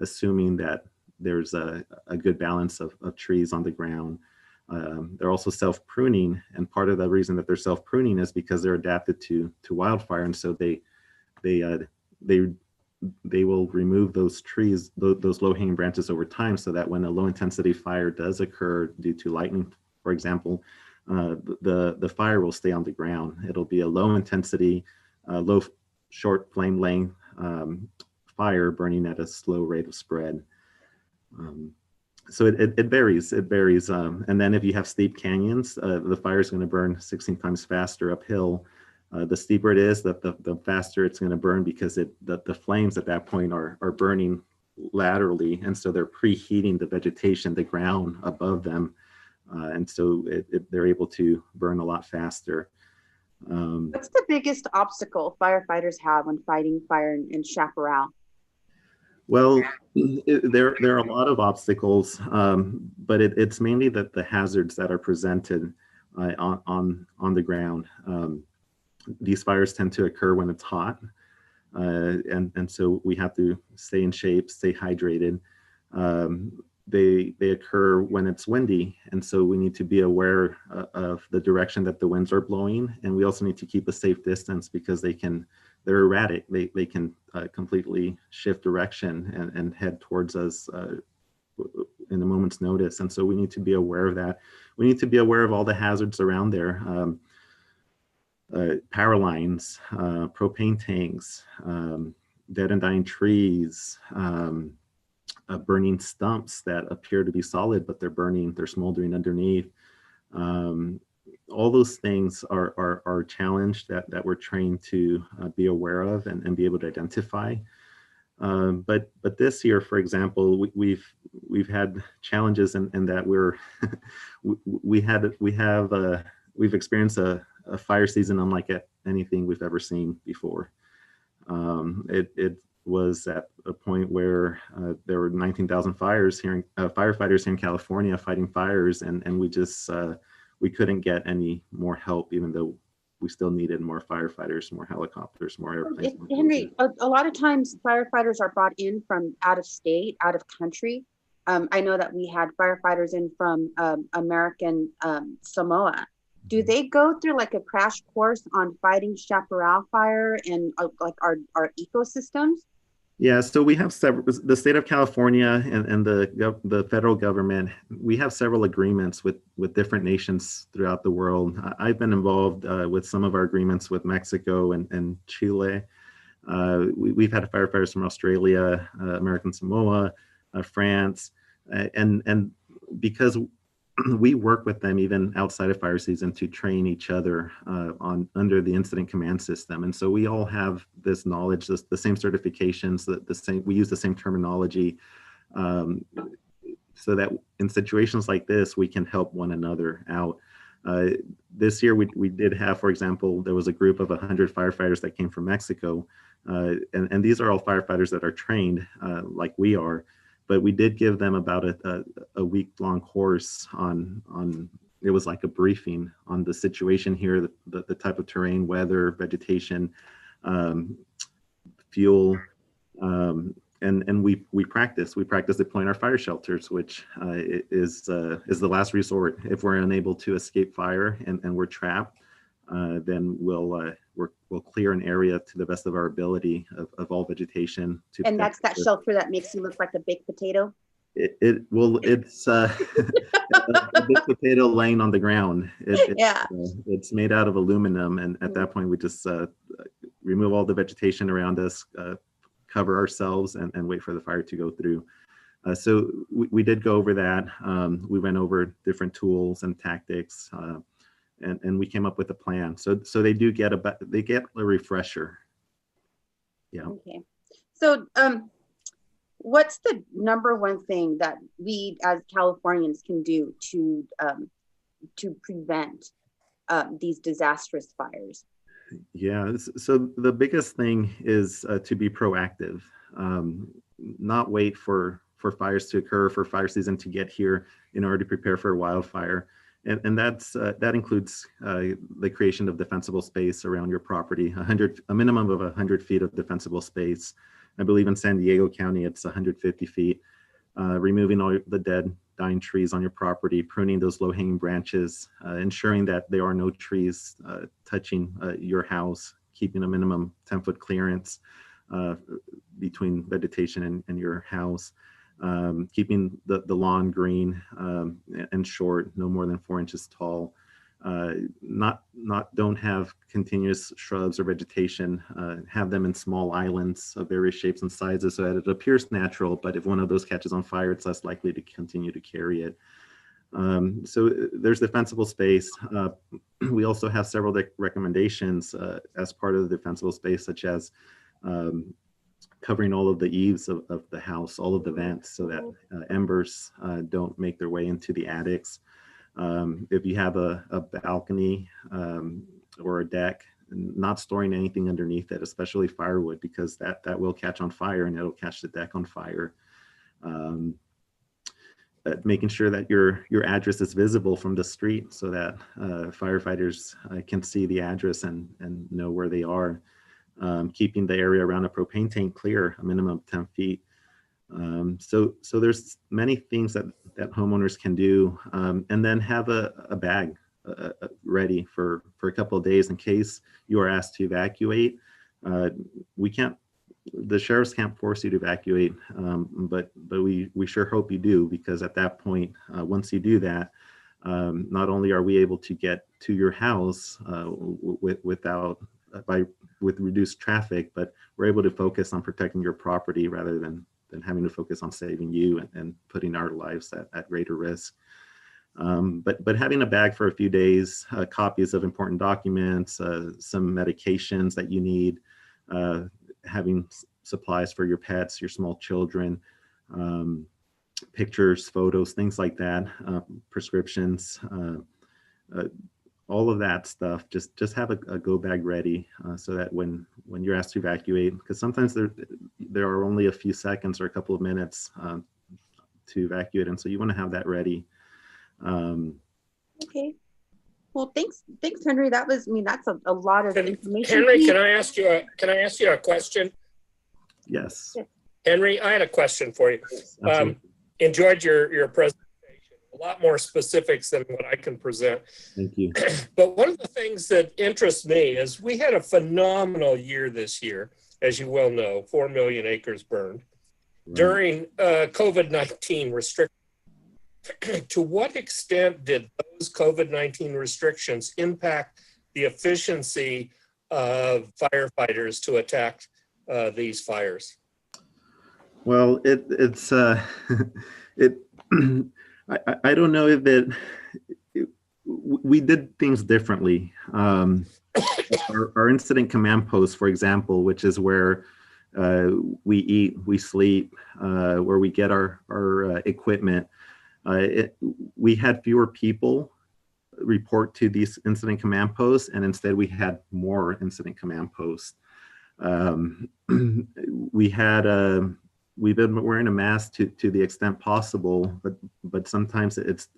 Speaker 4: assuming that there's a good balance of trees on the ground. They're also self-pruning, and part of the reason that they're self-pruning is because they're adapted to wildfire, and so they will remove those trees, those low-hanging branches over time, so that when a low-intensity fire does occur due to lightning, for example, the fire will stay on the ground. It'll be a low-intensity, short flame length fire burning at a slow rate of spread. So it varies. And then if you have steep canyons, the fire is going to burn 16 times faster uphill. The steeper it is, the faster it's going to burn, because the flames at that point are burning laterally, and so they're preheating the vegetation, the ground above them, and so they're able to burn a lot faster.
Speaker 2: What's the biggest obstacle firefighters have when fighting fire in Chaparral?
Speaker 4: Well, there are a lot of obstacles, but it's mainly the hazards that are presented on the ground. These fires tend to occur when it's hot, and so we have to stay in shape, stay hydrated. They occur when it's windy, and so we need to be aware of the direction that the winds are blowing, and we also need to keep a safe distance, because they're erratic. They can completely shift direction and head towards us in a moment's notice, and so we need to be aware of that. We need to be aware of all the hazards around there. Power lines, propane tanks, dead and dying trees, burning stumps that appear to be solid, but they're smoldering underneath. All those things are a challenge that we're trained to be aware of and be able to identify. But this year, for example, we've had challenges in that we've experienced a fire season unlike anything we've ever seen before. It was at a point where there were 19,000 firefighters here in California fighting fires, and we couldn't get any more help, even though we still needed more firefighters, more helicopters, more airplanes.
Speaker 2: Henry, a lot of times firefighters are brought in from out of state, out of country. I know that we had firefighters in from American Samoa. Do they go through like a crash course on fighting chaparral fire and like our ecosystems?
Speaker 4: Yeah, so we have the state of California and the federal government. We have several agreements with different nations throughout the world. I've been involved with some of our agreements with Mexico and Chile. We've had firefighters from Australia, American Samoa, France, and because we work with them even outside of fire season to train each other under the incident command system. And so we all have this knowledge, the same certifications, the same, we use the same terminology, so that in situations like this, we can help one another out. This year, we did have, for example, there was a group of 100 firefighters that came from Mexico. And these are all firefighters that are trained like we are. But we did give them about a week-long course on, it was like a briefing on the situation here, the type of terrain, weather, vegetation, fuel, and we practice deploying our fire shelters, which is the last resort. If we're unable to escape fire and we're trapped, then we'll clear an area to the best of our ability of all vegetation.
Speaker 2: And that's that shelter that makes you look like a baked potato?
Speaker 4: It's a baked potato laying on the ground. It's made out of aluminum, and at that point we just remove all the vegetation around us, cover ourselves, and wait for the fire to go through. So we did go over that. We went over different tools and tactics. And we came up with a plan. So they do get a refresher. Yeah. Okay.
Speaker 2: So what's the number one thing that we as Californians can do to prevent these disastrous fires?
Speaker 4: Yeah. So the biggest thing is to be proactive, not wait for fires to occur, for fire season to get here in order to prepare for a wildfire. And that includes the creation of defensible space around your property, a minimum of 100 feet of defensible space. I believe in San Diego County, it's 150 feet. Removing all the dead, dying trees on your property, pruning those low-hanging branches, ensuring that there are no trees touching your house, keeping a minimum 10-foot clearance between vegetation and your house. Keeping the lawn green and short, no more than 4 inches tall. Don't have continuous shrubs or vegetation. Have them in small islands of various shapes and sizes so that it appears natural, but if one of those catches on fire, it's less likely to continue to carry it. So there's defensible space. We also have several recommendations as part of the defensible space, such as covering all of the eaves of the house, all of the vents, so that embers don't make their way into the attics. If you have a balcony or a deck, not storing anything underneath it, especially firewood, because that will catch on fire and it'll catch the deck on fire. Making sure that your address is visible from the street so that firefighters can see the address and know where they are. Keeping the area around a propane tank clear, a minimum of 10 feet. So there's many things that homeowners can do, and then have a bag ready for a couple of days in case you are asked to evacuate. The sheriffs can't force you to evacuate, but we sure hope you do, because at that point, once you do that, not only are we able to get to your house with reduced traffic, but we're able to focus on protecting your property rather than having to focus on saving you and putting our lives at greater risk. But having a bag for a few days, copies of important documents, some medications that you need, having supplies for your pets, your small children, pictures, photos, things like that, prescriptions, all of that stuff, just have a go bag ready so that when you're asked to evacuate, because sometimes there are only a few seconds or a couple of minutes to evacuate, and so you want to have that ready.
Speaker 2: Okay. Well, thanks, Henry. That's a lot of information.
Speaker 5: Henry, can I ask you a question?
Speaker 4: Yes.
Speaker 5: Henry, I had a question for you. Enjoyed your presentation. A lot more specifics than what I can present.
Speaker 4: Thank you.
Speaker 5: But one of the things that interests me is we had a phenomenal year this year, as you well know, 4 million acres burned. Right. During COVID-19 restrictions. To what extent did those COVID-19 restrictions impact the efficiency of firefighters to attack these fires?
Speaker 4: Well, I don't know if we did things differently. Our incident command post, for example, which is where we eat, we sleep, where we get our equipment, we had fewer people report to these incident command posts, and instead we had more incident command posts. We've been wearing a mask to the extent possible, but sometimes it's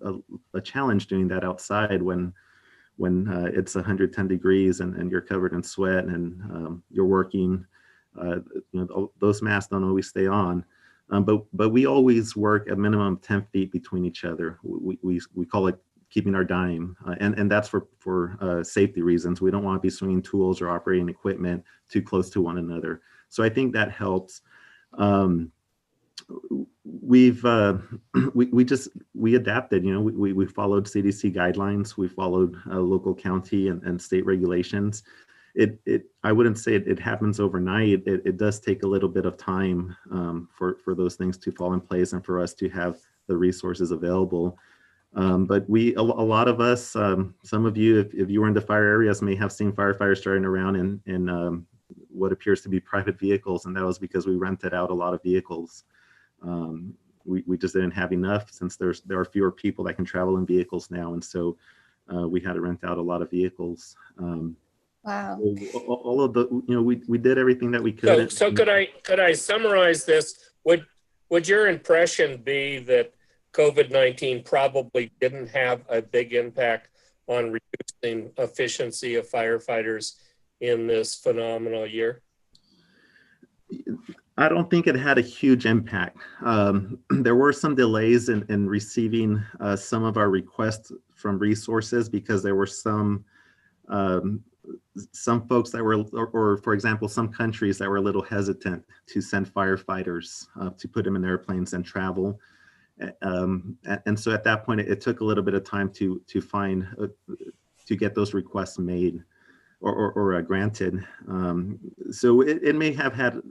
Speaker 4: a challenge doing that outside when it's 110 degrees and you're covered in sweat and you're working. Those masks don't always stay on, but we always work a minimum of 10 feet between each other. We call it keeping our dime, and that's for safety reasons. We don't want to be swinging tools or operating equipment too close to one another. So I think that helps. We adapted, we followed CDC guidelines, we followed local county and state regulations. I wouldn't say it happens overnight. It does take a little bit of time for those things to fall in place and for us to have the resources available. But a lot of us, some of you, if you were in the fire areas, may have seen firefighters starting around in what appears to be private vehicles, and that was because we rented out a lot of vehicles. We just didn't have enough, since there are fewer people that can travel in vehicles now, and so we had to rent out a lot of vehicles.
Speaker 1: Wow.
Speaker 4: So all of the, we did everything that we could.
Speaker 5: So could I summarize this? Would your impression be that COVID-19 probably didn't have a big impact on reducing efficiency of firefighters in this phenomenal year?
Speaker 4: I don't think it had a huge impact. There were some delays in receiving some of our requests from resources, because there were some folks that were, or for example, some countries that were a little hesitant to send firefighters to put them in airplanes and travel. And so at that point, it took a little bit of time to get those requests made or granted. So it may have had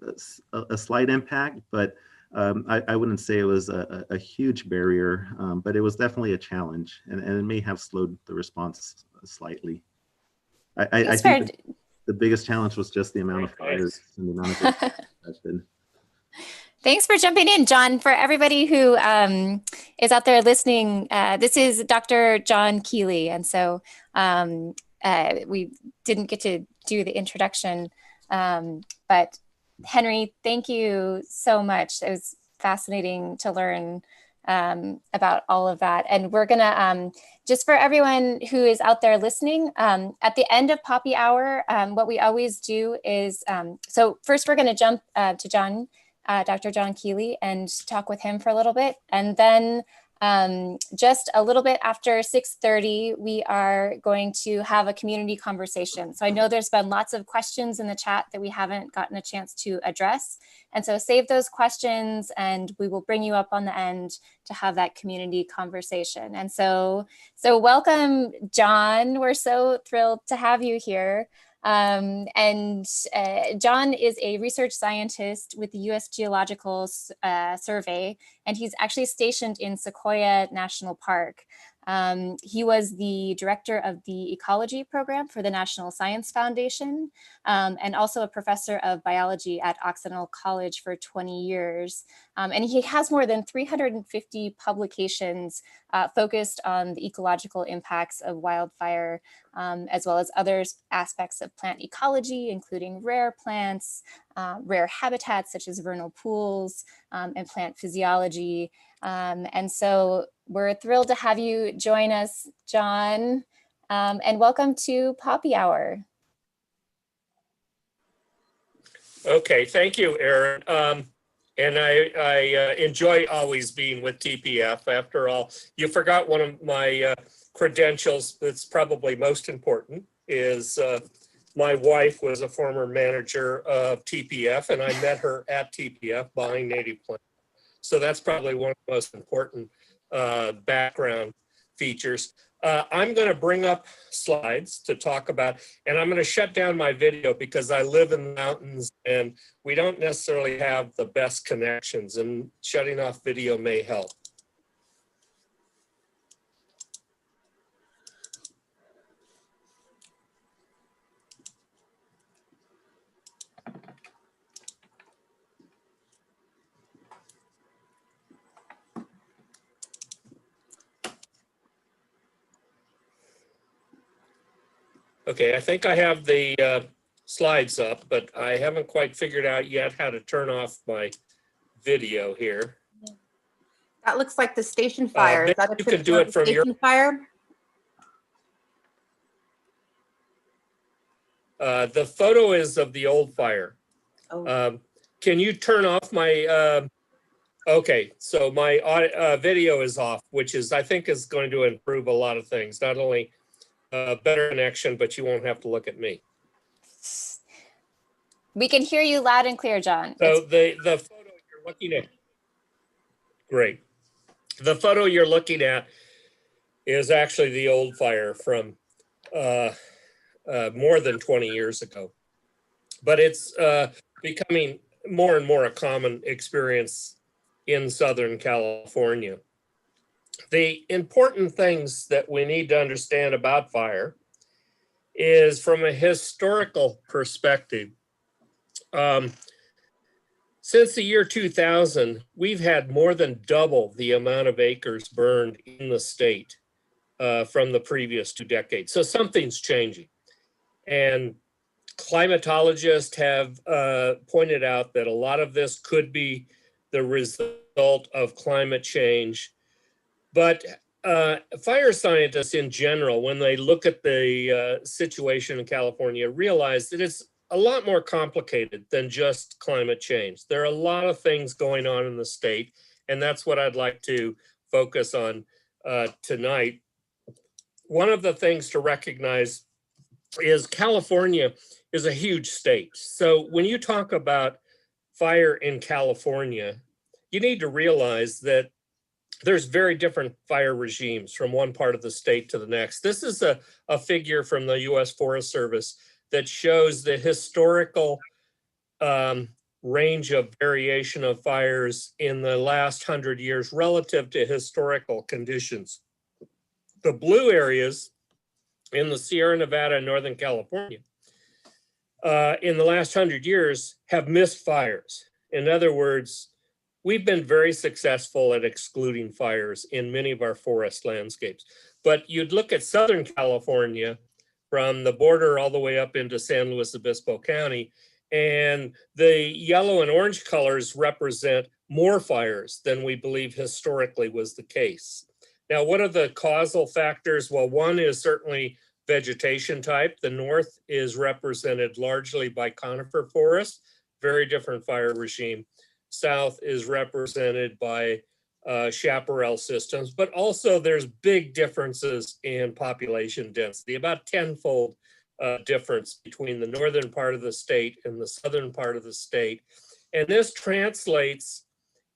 Speaker 4: a slight impact, but I wouldn't say it was a huge barrier, but it was definitely a challenge, and it may have slowed the response slightly. I think the biggest challenge was just the amount of fires and the amount of affected.
Speaker 1: Thanks for jumping in, Jon. For everybody who is out there listening, this is Dr. Jon Keeley. And so we didn't get to do the introduction, but Henry, thank you so much. It was fascinating to learn about all of that. And we're gonna, just for everyone who is out there listening, at the end of Poppy Hour, what we always do is, so first we're gonna jump to Jon, Dr. Jon Keeley, and talk with him for a little bit. And then just a little bit after 6:30, we are going to have a community conversation. So I know there's been lots of questions in the chat that we haven't gotten a chance to address. And so save those questions and we will bring you up on the end to have that community conversation. And so welcome, Jon. We're so thrilled to have you here. Jon is a research scientist with the US Geological Survey, and he's actually stationed in Sequoia National Park. He was the director of the ecology program for the National Science Foundation, and also a professor of biology at Occidental College for 20 years. And he has more than 350 publications focused on the ecological impacts of wildfire, as well as other aspects of plant ecology, including rare plants, rare habitats such as vernal pools, and plant physiology. And so we're thrilled to have you join us, Jon, and welcome to Poppy Hour.
Speaker 5: Okay, thank you, Erin. And I enjoy always being with TPF. After all, you forgot one of my credentials that's probably most important is my wife was a former manager of TPF, and I met her at TPF buying native plants. So that's probably one of the most important background features. I'm going to bring up slides to talk about, and I'm going to shut down my video because I live in the mountains and we don't necessarily have the best connections, and shutting off video may help. Okay, I think I have the slides up, but I haven't quite figured out yet how to turn off my video here.
Speaker 2: That looks like the station fire. Is that a
Speaker 5: you can
Speaker 2: picture
Speaker 5: do
Speaker 2: of
Speaker 5: it
Speaker 2: the
Speaker 5: from your.
Speaker 2: station fire?
Speaker 5: The photo is of the old fire.
Speaker 2: Oh.
Speaker 5: Can you turn off my, okay, so my video is off, which is, I think is going to improve a lot of things. Not only better connection, but you won't have to look at me.
Speaker 1: We can hear you loud and clear, John.
Speaker 5: So the photo you're looking at, great. The photo you're looking at is actually the old fire from more than 20 years ago. But it's becoming more and more a common experience in Southern California. The important things that we need to understand about fire is from a historical perspective. Since the year 2000, we've had more than double the amount of acres burned in the state from the previous 2 decades. So something's changing. And climatologists have pointed out that a lot of this could be the result of climate change. But fire scientists in general, when they look at the situation in California, realize that it's a lot more complicated than just climate change. There are a lot of things going on in the state, and that's what I'd like to focus on tonight. One of the things to recognize is California is a huge state. So when you talk about fire in California, you need to realize that there's very different fire regimes from one part of the state to the next. This is a figure from the U.S. Forest Service that shows the historical range of variation of fires in the last 100 years relative to historical conditions. The blue areas in the Sierra Nevada and Northern California in the last 100 years have missed fires. In other words, we've been very successful at excluding fires in many of our forest landscapes. But you'd look at Southern California from the border all the way up into San Luis Obispo County, and the yellow and orange colors represent more fires than we believe historically was the case. Now, what are the causal factors? Well, one is certainly vegetation type. The north is represented largely by conifer forest, very different fire regime. South is represented by chaparral systems, but also there's big differences in population density, about 10-fold difference between the northern part of the state and the southern part of the state. And this translates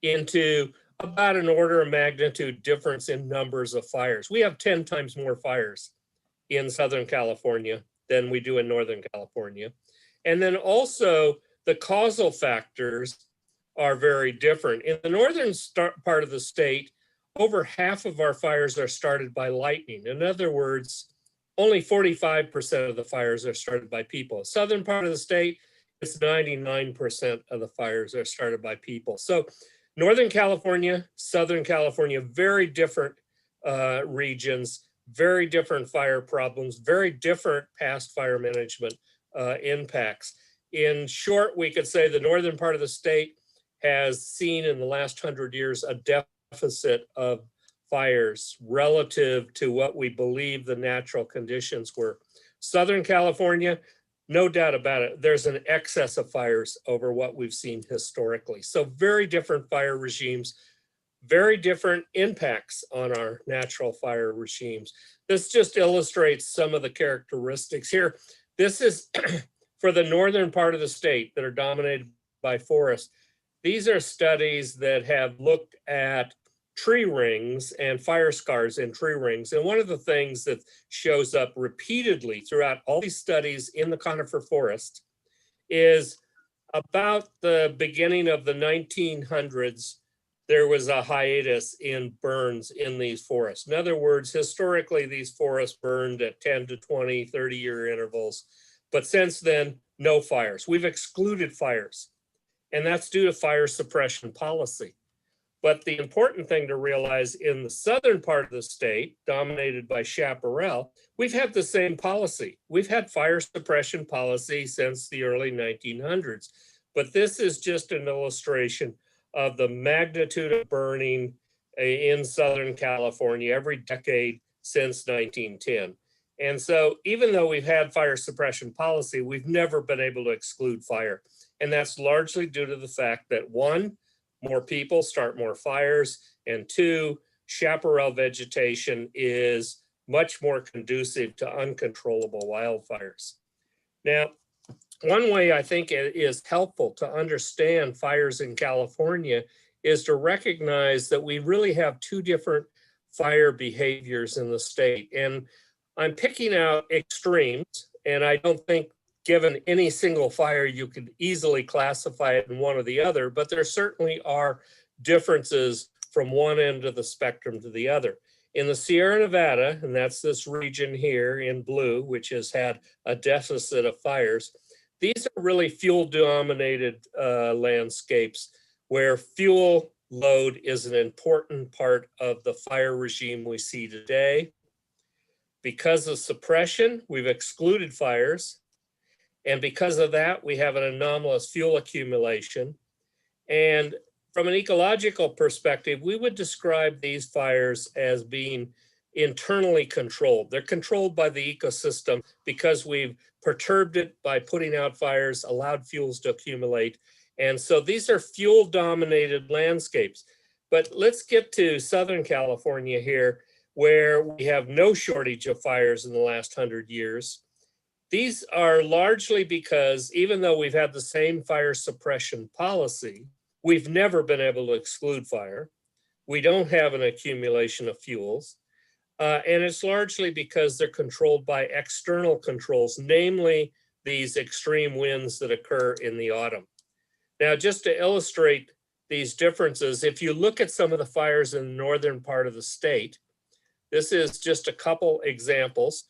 Speaker 5: into about an order of magnitude difference in numbers of fires. We have 10 times more fires in Southern California than we do in Northern California. And then also the causal factors are very different. In the northern part of the state, over half of our fires are started by lightning. In other words, only 45% of the fires are started by people. Southern part of the state, it's 99% of the fires are started by people. So Northern California, Southern California, very different regions, very different fire problems, very different past fire management impacts. In short, we could say the northern part of the state has seen in the last 100 years a deficit of fires relative to what we believe the natural conditions were. Southern California, no doubt about it, there's an excess of fires over what we've seen historically. So very different fire regimes, very different impacts on our natural fire regimes. This just illustrates some of the characteristics here. This is for the northern part of the state that are dominated by forest. These are studies that have looked at tree rings and fire scars in tree rings. And one of the things that shows up repeatedly throughout all these studies in the conifer forest is about the beginning of the 1900s, there was a hiatus in burns in these forests. In other words, historically, these forests burned at 10 to 20, 30-year intervals. But since then, no fires. We've excluded fires. And that's due to fire suppression policy. But the important thing to realize, in the southern part of the state, dominated by chaparral, we've had the same policy. We've had fire suppression policy since the early 1900s. But this is just an illustration of the magnitude of burning in Southern California every decade since 1910. And so even though we've had fire suppression policy, we've never been able to exclude fire. And that's largely due to the fact that, one, more people start more fires, and two, chaparral vegetation is much more conducive to uncontrollable wildfires. Now, one way I think it is helpful to understand fires in California is to recognize that we really have two different fire behaviors in the state. And I'm picking out extremes, and I don't think given any single fire, you could easily classify it in one or the other, but there certainly are differences from one end of the spectrum to the other. In the Sierra Nevada, and that's this region here in blue, which has had a deficit of fires, these are really fuel-dominated landscapes where fuel load is an important part of the fire regime we see today. Because of suppression, we've excluded fires. And because of that, we have an anomalous fuel accumulation. And from an ecological perspective, we would describe these fires as being internally controlled. They're controlled by the ecosystem because we've perturbed it by putting out fires, allowed fuels to accumulate. And so these are fuel-dominated landscapes. But let's get to Southern California here, where we have no shortage of fires in the last 100 years. These are largely because, even though we've had the same fire suppression policy, we've never been able to exclude fire. We don't have an accumulation of fuels. And it's largely because they're controlled by external controls, namely these extreme winds that occur in the autumn. Now, just to illustrate these differences, if you look at some of the fires in the northern part of the state, this is just a couple examples.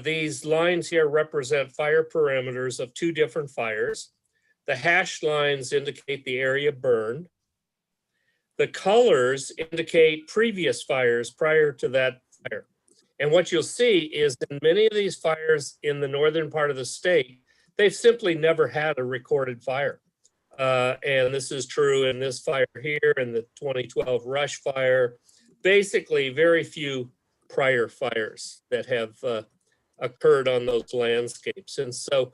Speaker 5: These lines here represent fire perimeters of two different fires. The hashed lines indicate the area burned. The colors indicate previous fires prior to that fire. And what you'll see is in many of these fires in the northern part of the state, they've simply never had a recorded fire. And this is true in this fire here, in the 2012 Rush Fire. Basically, very few prior fires that have occurred on those landscapes. And so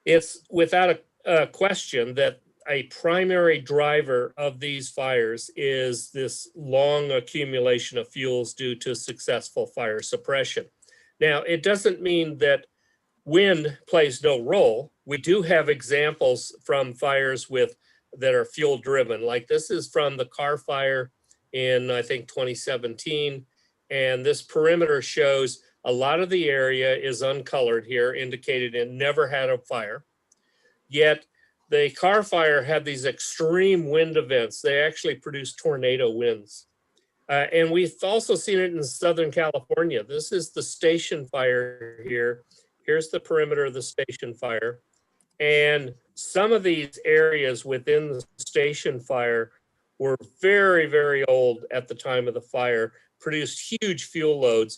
Speaker 5: it's without a question that a primary driver of these fires is this long accumulation of fuels due to successful fire suppression. Now, it doesn't mean that wind plays no role. We do have examples from fires that are fuel driven. Like this is from the Carr Fire in, I think, 2017. And this perimeter shows a lot of the area is uncolored here, indicated it never had a fire. Yet the Carr Fire had these extreme wind events. They actually produced tornado winds. And we've also seen it in Southern California. This is the Station Fire here. Here's the perimeter of the Station Fire. And some of these areas within the Station Fire were very, very old at the time of the fire, produced huge fuel loads.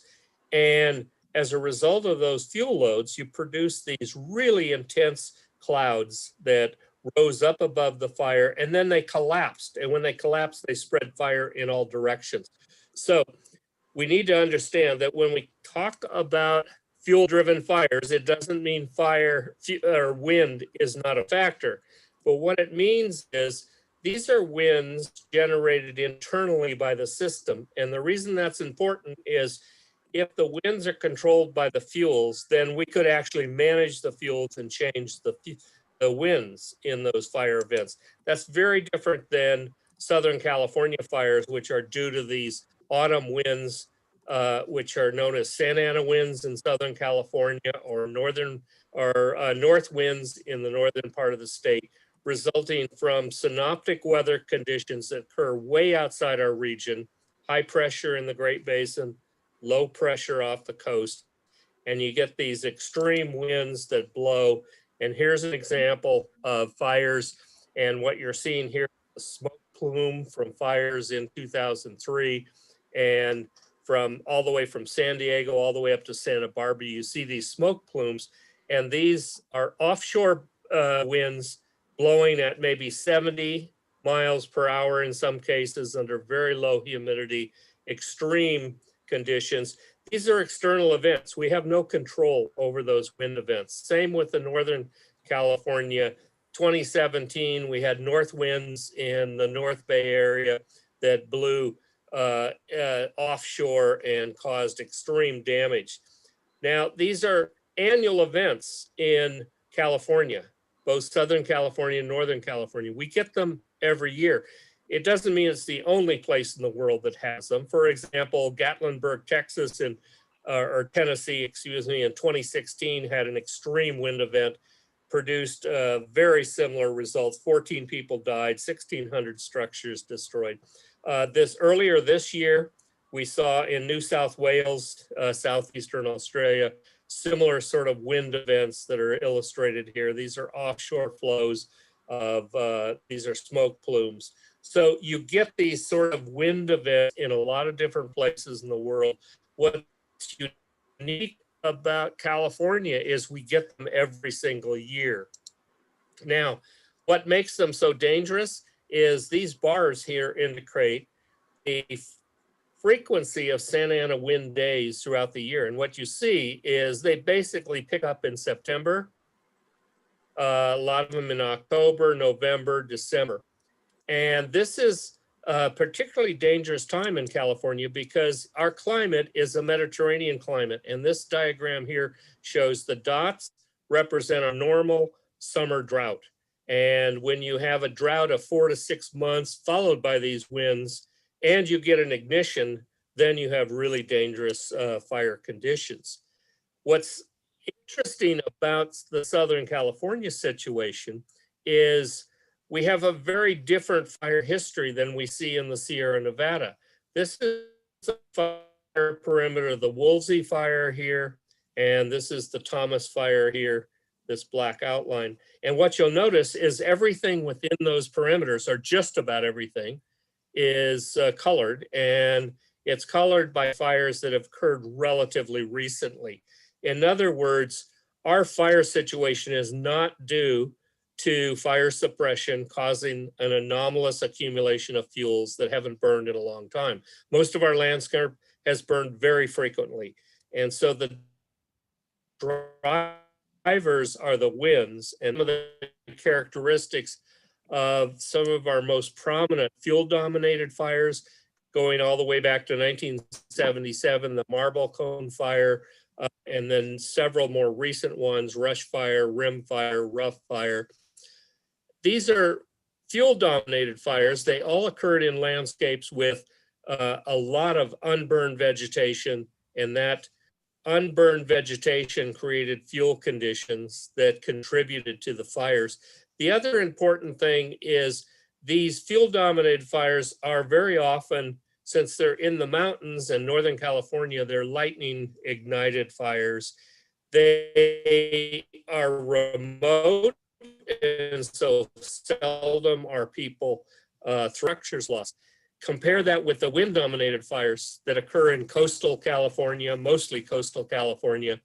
Speaker 5: And as a result of those fuel loads, you produce these really intense clouds that rose up above the fire, and then they collapsed. And when they collapsed, they spread fire in all directions. So we need to understand that when we talk about fuel-driven fires, it doesn't mean fire or wind is not a factor. But what it means is these are winds generated internally by the system. And the reason that's important is if the winds are controlled by the fuels, then we could actually manage the fuels and change the winds in those fire events. That's very different than Southern California fires, which are due to these autumn winds, which are known as Santa Ana winds in Southern California, or north winds in the northern part of the state, resulting from synoptic weather conditions that occur way outside our region, high pressure in the Great Basin, low pressure off the coast, and you get these extreme winds that blow. And here's an example of fires, and what you're seeing here, the smoke plume from fires in 2003, and from all the way from San Diego all the way up to Santa Barbara, you see these smoke plumes, and these are offshore winds blowing at maybe 70 miles per hour in some cases under very low humidity, extreme conditions. These are external events. We have no control over those wind events. Same with the Northern California. 2017, we had north winds in the North Bay area that blew offshore and caused extreme damage. Now, these are annual events in California, both Southern California and Northern California. We get them every year. It doesn't mean it's the only place in the world that has them. For example, Gatlinburg, Texas, or Tennessee, excuse me, in 2016 had an extreme wind event, produced very similar results. 14 people died, 1,600 structures destroyed. Earlier this year, we saw in New South Wales, southeastern Australia, similar sort of wind events that are illustrated here. These are offshore flows of, these are smoke plumes. So you get these sort of wind events in a lot of different places in the world. What's unique about California is we get them every single year. Now, what makes them so dangerous is these bars here indicate a frequency of Santa Ana wind days throughout the year. And what you see is they basically pick up in September, a lot of them in October, November, December. And this is a particularly dangerous time in California because our climate is a Mediterranean climate. And this diagram here shows the dots represent a normal summer drought. And when you have a drought of 4 to 6 months followed by these winds and you get an ignition, then you have really dangerous fire conditions. What's interesting about the Southern California situation is we have a very different fire history than we see in the Sierra Nevada. This is the fire perimeter, the Woolsey fire here, and this is the Thomas fire here, this black outline. And what you'll notice is everything within those perimeters, or just about everything, is colored, and it's colored by fires that have occurred relatively recently. In other words, our fire situation is not due to fire suppression causing an anomalous accumulation of fuels that haven't burned in a long time. Most of our landscape has burned very frequently. And so the drivers are the winds, and some of the characteristics of some of our most prominent fuel-dominated fires going all the way back to 1977, the Marble Cone Fire, and then several more recent ones, Rush Fire, Rim Fire, Rough Fire. These are fuel-dominated fires. They all occurred in landscapes with a lot of unburned vegetation, and that unburned vegetation created fuel conditions that contributed to the fires. The other important thing is these fuel-dominated fires are very often, since they're in the mountains and Northern California, they're lightning-ignited fires. They are remote, and so seldom are people structures lost. Compare that with the wind-dominated fires that occur in coastal California, mostly coastal California.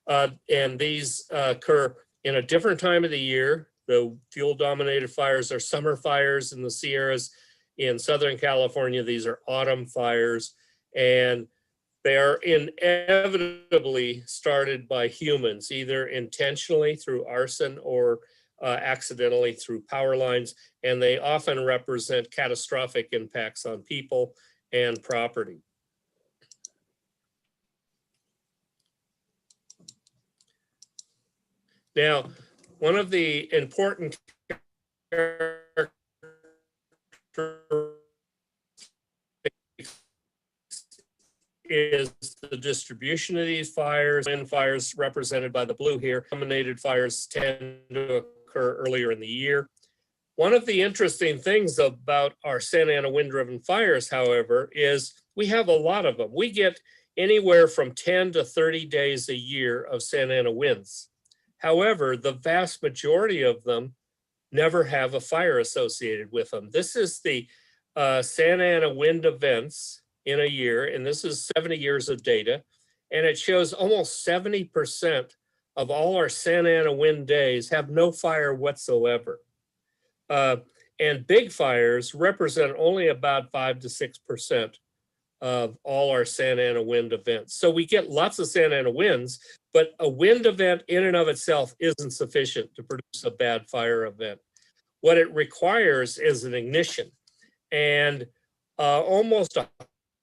Speaker 5: And these occur in a different time of the year. The fuel-dominated fires are summer fires in the Sierras. In Southern California, these are autumn fires. And they are inevitably started by humans, either intentionally through arson or accidentally through power lines, and they often represent catastrophic impacts on people and property. Now, one of the important is the distribution of these fires. Wind fires represented by the blue here. Dominated fires tend to occur earlier in the year. One of the interesting things about our Santa Ana wind-driven fires, however, is we have a lot of them. We get anywhere from 10 to 30 days a year of Santa Ana winds. However, the vast majority of them never have a fire associated with them. This is the Santa Ana wind events in a year, and this is 70 years of data, and it shows almost 70% of all our Santa Ana wind days have no fire whatsoever. And big fires represent only about 5 to 6% of all our Santa Ana wind events. So we get lots of Santa Ana winds, but a wind event in and of itself isn't sufficient to produce a bad fire event. What it requires is an ignition. And almost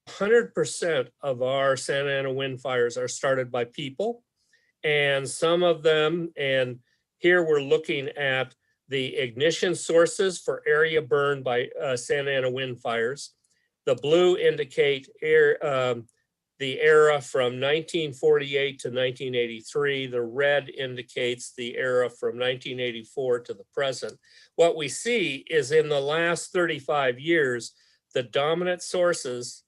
Speaker 5: 100% of our Santa Ana wind fires are started by people. And some of them, and here we're looking at the ignition sources for area burned by Santa Ana wind fires. The blue indicate the era from 1948 to 1983. The red indicates the era from 1984 to the present. What we see is in the last 35 years, the dominant sources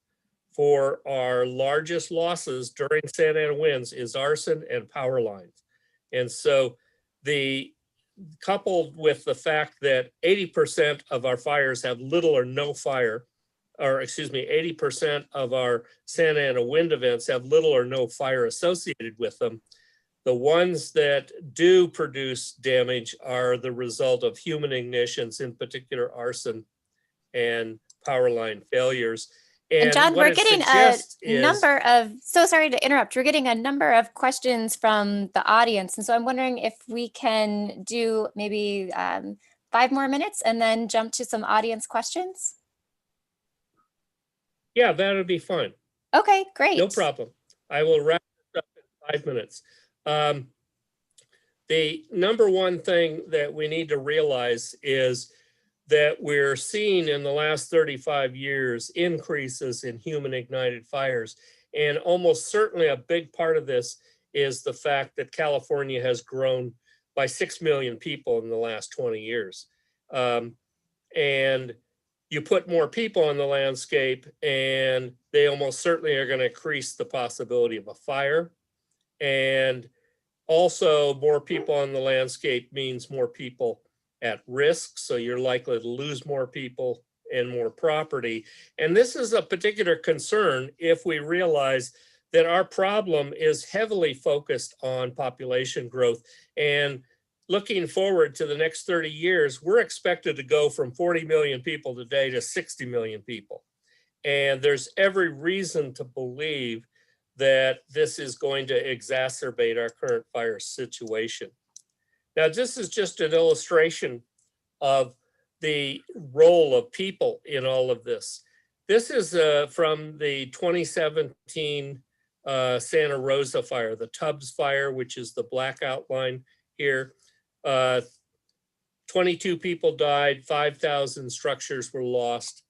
Speaker 5: for our largest losses during Santa Ana winds is arson and power lines. And so coupled with the fact that 80% of our fires have little or no fire, or excuse me, 80% of our Santa Ana wind events have little or no fire associated with them. The ones that do produce damage are the result of human ignitions, in particular arson and power line failures.
Speaker 1: And John, we're getting a number of, so sorry to interrupt, we're getting a number of questions from the audience. And so I'm wondering if we can do maybe 5 more minutes and then jump to some audience questions.
Speaker 5: Yeah, that would be fine.
Speaker 1: Okay, great.
Speaker 5: No problem. I will wrap this up in 5 minutes. The number one thing that we need to realize is that we're seeing in the last 35 years increases in human ignited fires. And almost certainly a big part of this is the fact that California has grown by 6 million people in the last 20 years. And you put more people on the landscape and they almost certainly are going to increase the possibility of a fire. And also more people on the landscape means more people at risk. So you're likely to lose more people and more property. And this is a particular concern if we realize that our problem is heavily focused on population growth. And looking forward to the next 30 years, we're expected to go from 40 million people today to 60 million people. And there's every reason to believe that this is going to exacerbate our current fire situation. Now, this is just an illustration of the role of people in all of this. This is from the 2017 Santa Rosa fire, the Tubbs fire, which is the black outline here. 22 people died, 5,000 structures were lost.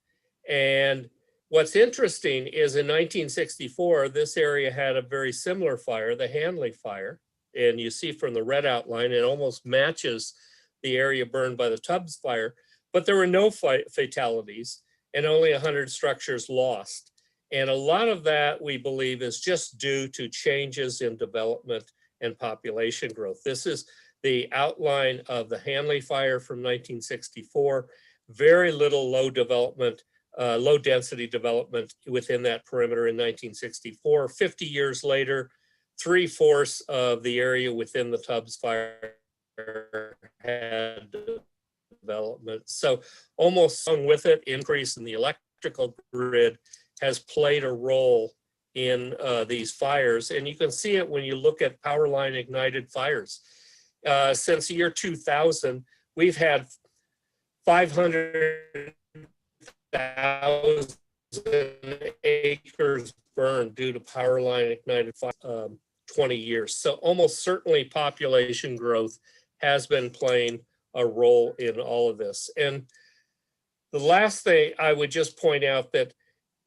Speaker 5: And what's interesting is in 1964, this area had a very similar fire, the Hanley fire. And you see from the red outline, it almost matches the area burned by the Tubbs fire, but there were no fatalities and only 100 structures lost. And a lot of that, we believe, is just due to changes in development and population growth. This is the outline of the Hanley fire from 1964, very little low density development within that perimeter in 1964. 50 years later, 3/4 of the area within the Tubbs fire had development. So almost along with it, increase in the electrical grid has played a role in these fires. And you can see it when you look at power line ignited fires. Since the year 2000, we've had 500,000 acres burned due to power line ignited fire, 20 years. So almost certainly population growth has been playing a role in all of this. And the last thing I would just point out that,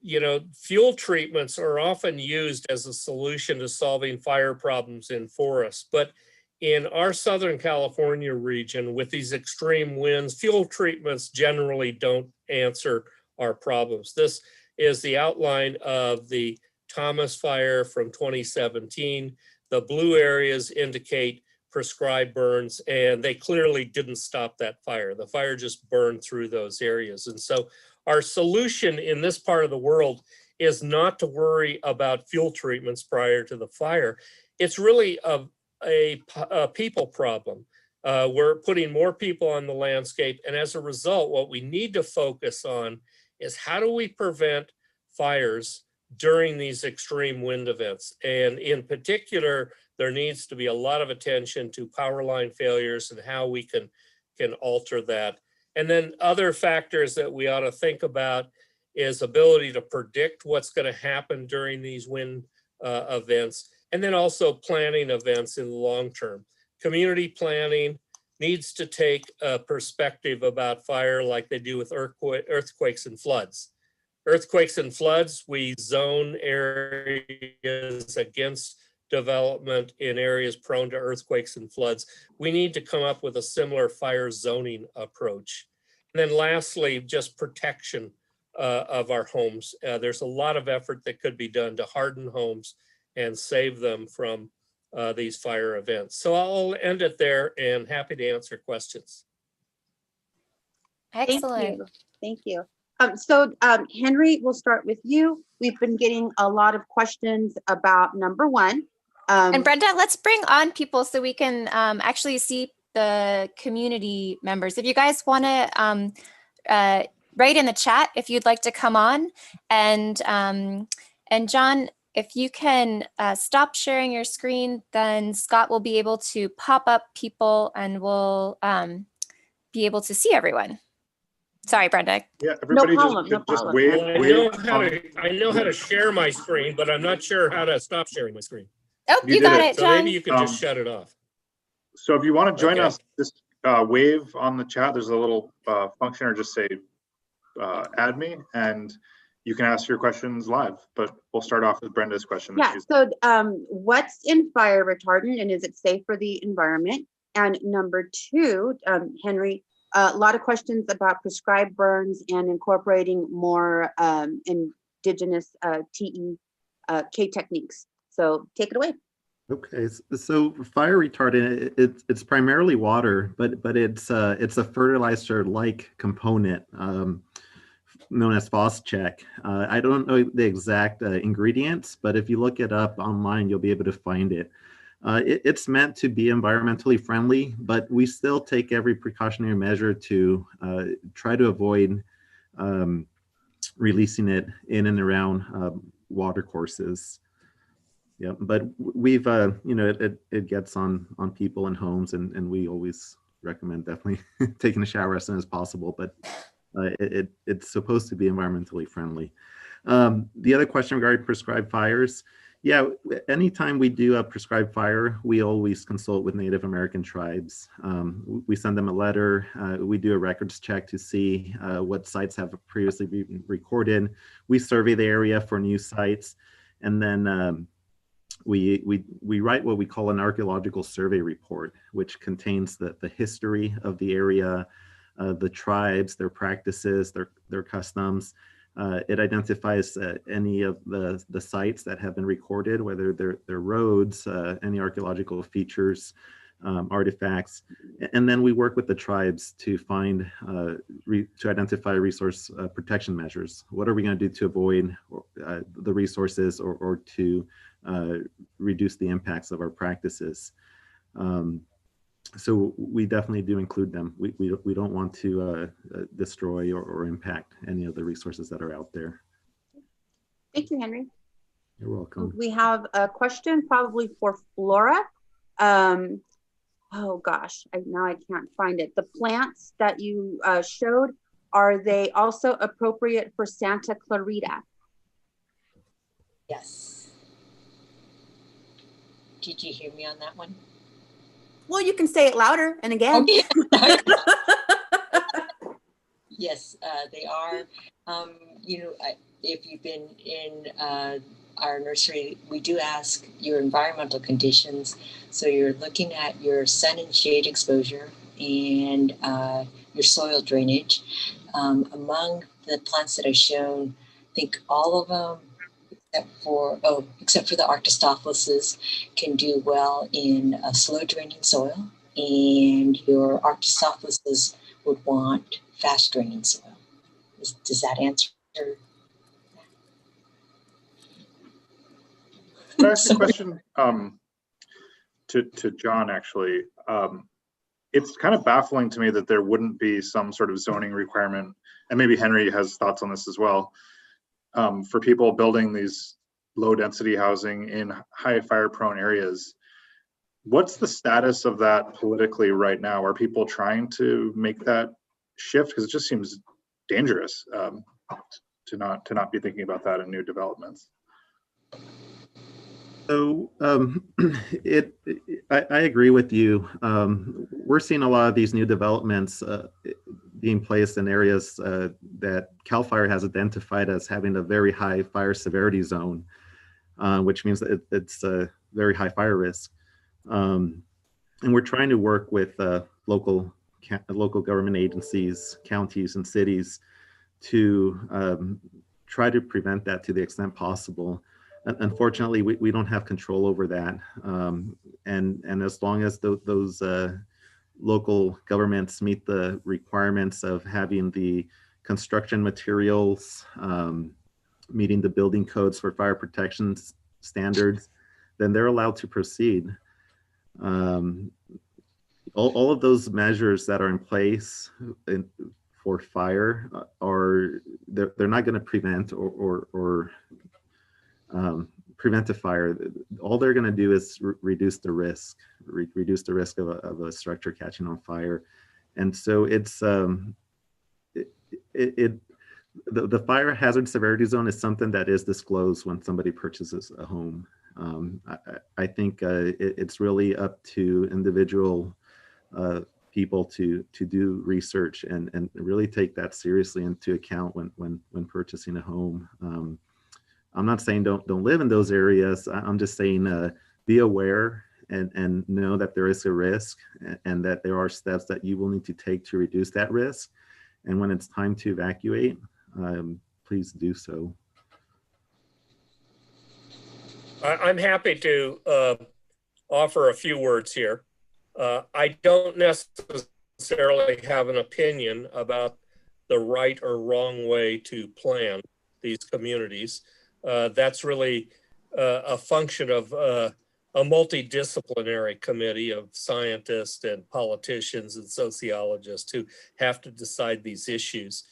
Speaker 5: you know, fuel treatments are often used as a solution to solving fire problems in forests. But in our Southern California region with these extreme winds, fuel treatments generally don't answer our problems. This is the outline of the Thomas fire from 2017. The blue areas indicate prescribed burns, and they clearly didn't stop that fire. The fire just burned through those areas. And so our solution in this part of the world is not to worry about fuel treatments prior to the fire. It's really a people problem. We're putting more people on the landscape, and as a result, what we need to focus on is how do we prevent fires during these extreme wind events? And in particular, there needs to be a lot of attention to power line failures and how we can alter that. And then other factors that we ought to think about is ability to predict what's going to happen during these wind events, and then also planning events in the long term. Community planning needs to take a perspective about fire like they do with earthquakes and floods. Earthquakes and floods, we zone areas against development in areas prone to earthquakes and floods. We need to come up with a similar fire zoning approach. And then lastly, just protection of our homes. There's a lot of effort that could be done to harden homes and save them from these fire events. So I'll end it there and happy to answer questions.
Speaker 1: Excellent.
Speaker 2: Thank you. Henry, we'll start with you. We've been getting a lot of questions about number one.
Speaker 1: And Brenda, let's bring on people so we can actually see the community members. If you guys want to write in the chat if you'd like to come on, and John, if you can stop sharing your screen, then Scott will be able to pop up people and we'll be able to see everyone. Sorry, Brenda.
Speaker 6: Yeah, everybody
Speaker 2: No
Speaker 6: just
Speaker 2: problem.
Speaker 6: wave.
Speaker 5: Well, I know how to share my screen, but I'm not sure how to stop sharing my screen.
Speaker 1: Oh,
Speaker 6: You
Speaker 1: you
Speaker 6: did
Speaker 1: got
Speaker 6: it.
Speaker 1: it,
Speaker 5: So
Speaker 1: John.
Speaker 5: maybe you can just shut it off.
Speaker 6: So if you want to join
Speaker 5: Okay.
Speaker 6: us, just wave on the chat. There's a little function, or just say add me, and you can ask your questions live. But we'll start off with Brenda's question.
Speaker 2: Yeah, so what's in fire retardant and is it safe for the environment? And number two, Henry, a lot of questions about prescribed burns and incorporating more indigenous TEK techniques. So take it away.
Speaker 4: Okay, so fire retardant, it's primarily water, but it's a fertilizer-like component known as Phosgene. I don't know the exact ingredients, but if you look it up online, you'll be able to find it. It's meant to be environmentally friendly, but we still take every precautionary measure to try to avoid releasing it in and around water courses. Yeah, but we've, it gets on people and homes, and we always recommend definitely taking a shower as soon as possible, but it's supposed to be environmentally friendly. The other question regarding prescribed fires, yeah, anytime we do a prescribed fire, we always consult with Native American tribes. We send them a letter, we do a records check to see what sites have previously been recorded. We survey the area for new sites, and then we write what we call an archaeological survey report, which contains the history of the area, the tribes, their practices, their customs. It identifies any of the sites that have been recorded, whether they're roads, any archaeological features, artifacts, and then we work with the tribes to find, to identify resource protection measures. What are we going to do to avoid the resources or to reduce the impacts of our practices? So we definitely do include them. We don't want to destroy or impact any of the resources that are out there.
Speaker 2: Thank you, Henry.
Speaker 4: You're welcome.
Speaker 2: We have a question probably for Flora. Oh gosh, now I can't find it. The plants that you showed, are they also appropriate for Santa Clarita?
Speaker 3: Yes. Did you hear me on that one?
Speaker 2: Well, you can say it louder and again.
Speaker 3: Okay. Yes, they are. If you've been in our nursery, we do ask your environmental conditions. So you're looking at your sun and shade exposure and your soil drainage. Among the plants that I've shown, I think all of them, except for the Arctostophilises, can do well in a slow draining soil, and your Arctostophilises would want fast draining soil. Does that answer?
Speaker 6: Can I ask a question to Jon, actually? It's kind of baffling to me that there wouldn't be some sort of zoning requirement, and maybe Henry has thoughts on this as well, for people building these low density housing in high fire prone areas. What's the status of that politically right now? Are people trying to make that shift? Because it just seems dangerous to not be thinking about that in new developments.
Speaker 4: So I agree with you. We're seeing a lot of these new developments being placed in areas that CAL FIRE has identified as having a very high fire severity zone, which means that it's a very high fire risk. And we're trying to work with local government agencies, counties, and cities to try to prevent that to the extent possible. Unfortunately, we don't have control over that. And as long as those local governments meet the requirements of having the construction materials, meeting the building codes for fire protection standards, then they're allowed to proceed. All of those measures that are in place for fire they're not going to prevent or prevent a fire. All they're going to do is reduce the risk of a structure catching on fire. And so it's the fire hazard severity zone is something that is disclosed when somebody purchases a home. I think it's really up to individual people to do research and really take that seriously into account when purchasing a home. I'm not saying don't live in those areas. I'm just saying be aware and know that there is a risk and that there are steps that you will need to take to reduce that risk. And when it's time to evacuate, please do so.
Speaker 5: I'm happy to offer a few words here. I don't necessarily have an opinion about the right or wrong way to plan these communities. That's really a function of a multidisciplinary committee of scientists and politicians and sociologists who have to decide these issues.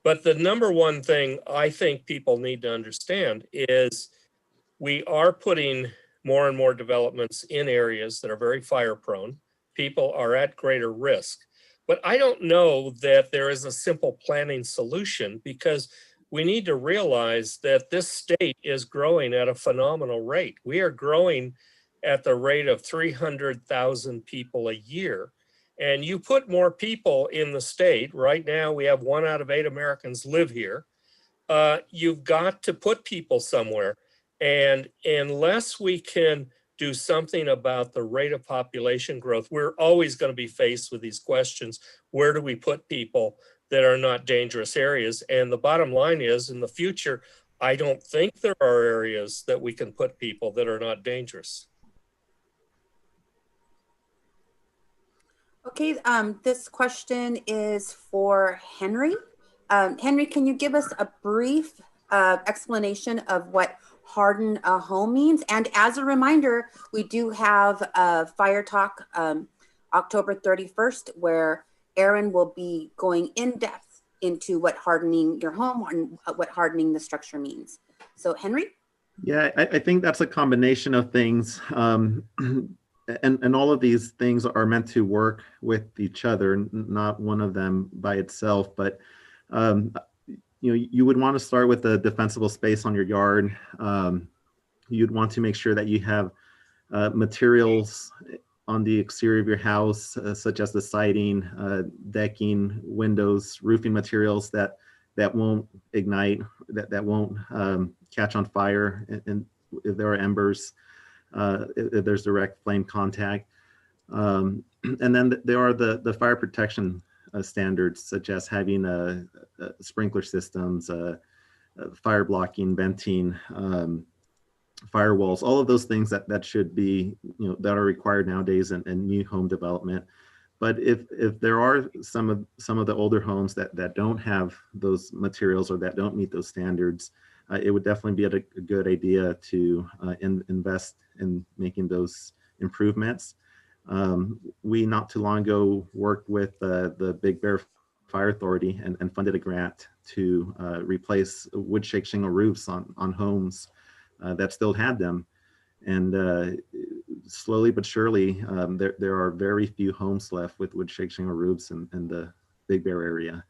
Speaker 5: But the number one thing I think people need to understand is we are putting more and more developments in areas that are very fire prone. People are at greater risk. But I don't know that there is a simple planning solution, because we need to realize that this state is growing at a phenomenal rate. We are growing at the rate of 300,000 people a year. And you put more people in the state. Right now, we have 1 out of 8 Americans live here. You've got to put people somewhere. And unless we can do something about the rate of population growth, we're always going to be faced with these questions. Where do we put people that are not dangerous areas? And the bottom line is, in the future, I don't think there are areas that we can put people that are not dangerous.
Speaker 2: Okay, this question is for Henry. Henry, can you give us a brief explanation of what harden a home means? And as a reminder, we do have a fire talk October 31st, where Aaron will be going in depth into what hardening your home and what hardening the structure means. So Henry?
Speaker 4: Yeah, I think that's a combination of things. And all of these things are meant to work with each other, not one of them by itself. But you would want to start with a defensible space on your yard. You'd want to make sure that you have materials on the exterior of your house, such as the siding, decking, windows, roofing materials that won't ignite, that won't catch on fire, and if there are embers. If there's direct flame contact. And then there are the fire protection standards, such as having sprinkler systems, fire blocking, venting, firewalls, all of those things that should be, that are required nowadays in new home development. But if there are some of the older homes that don't have those materials or that don't meet those standards, it would definitely be a good idea to invest in making those improvements. We not too long ago worked with the Big Bear Fire Authority and funded a grant to replace wood shake shingle roofs on homes that still had them. And slowly but surely, there are very few homes left with wood shake shingle roofs in the Big Bear area.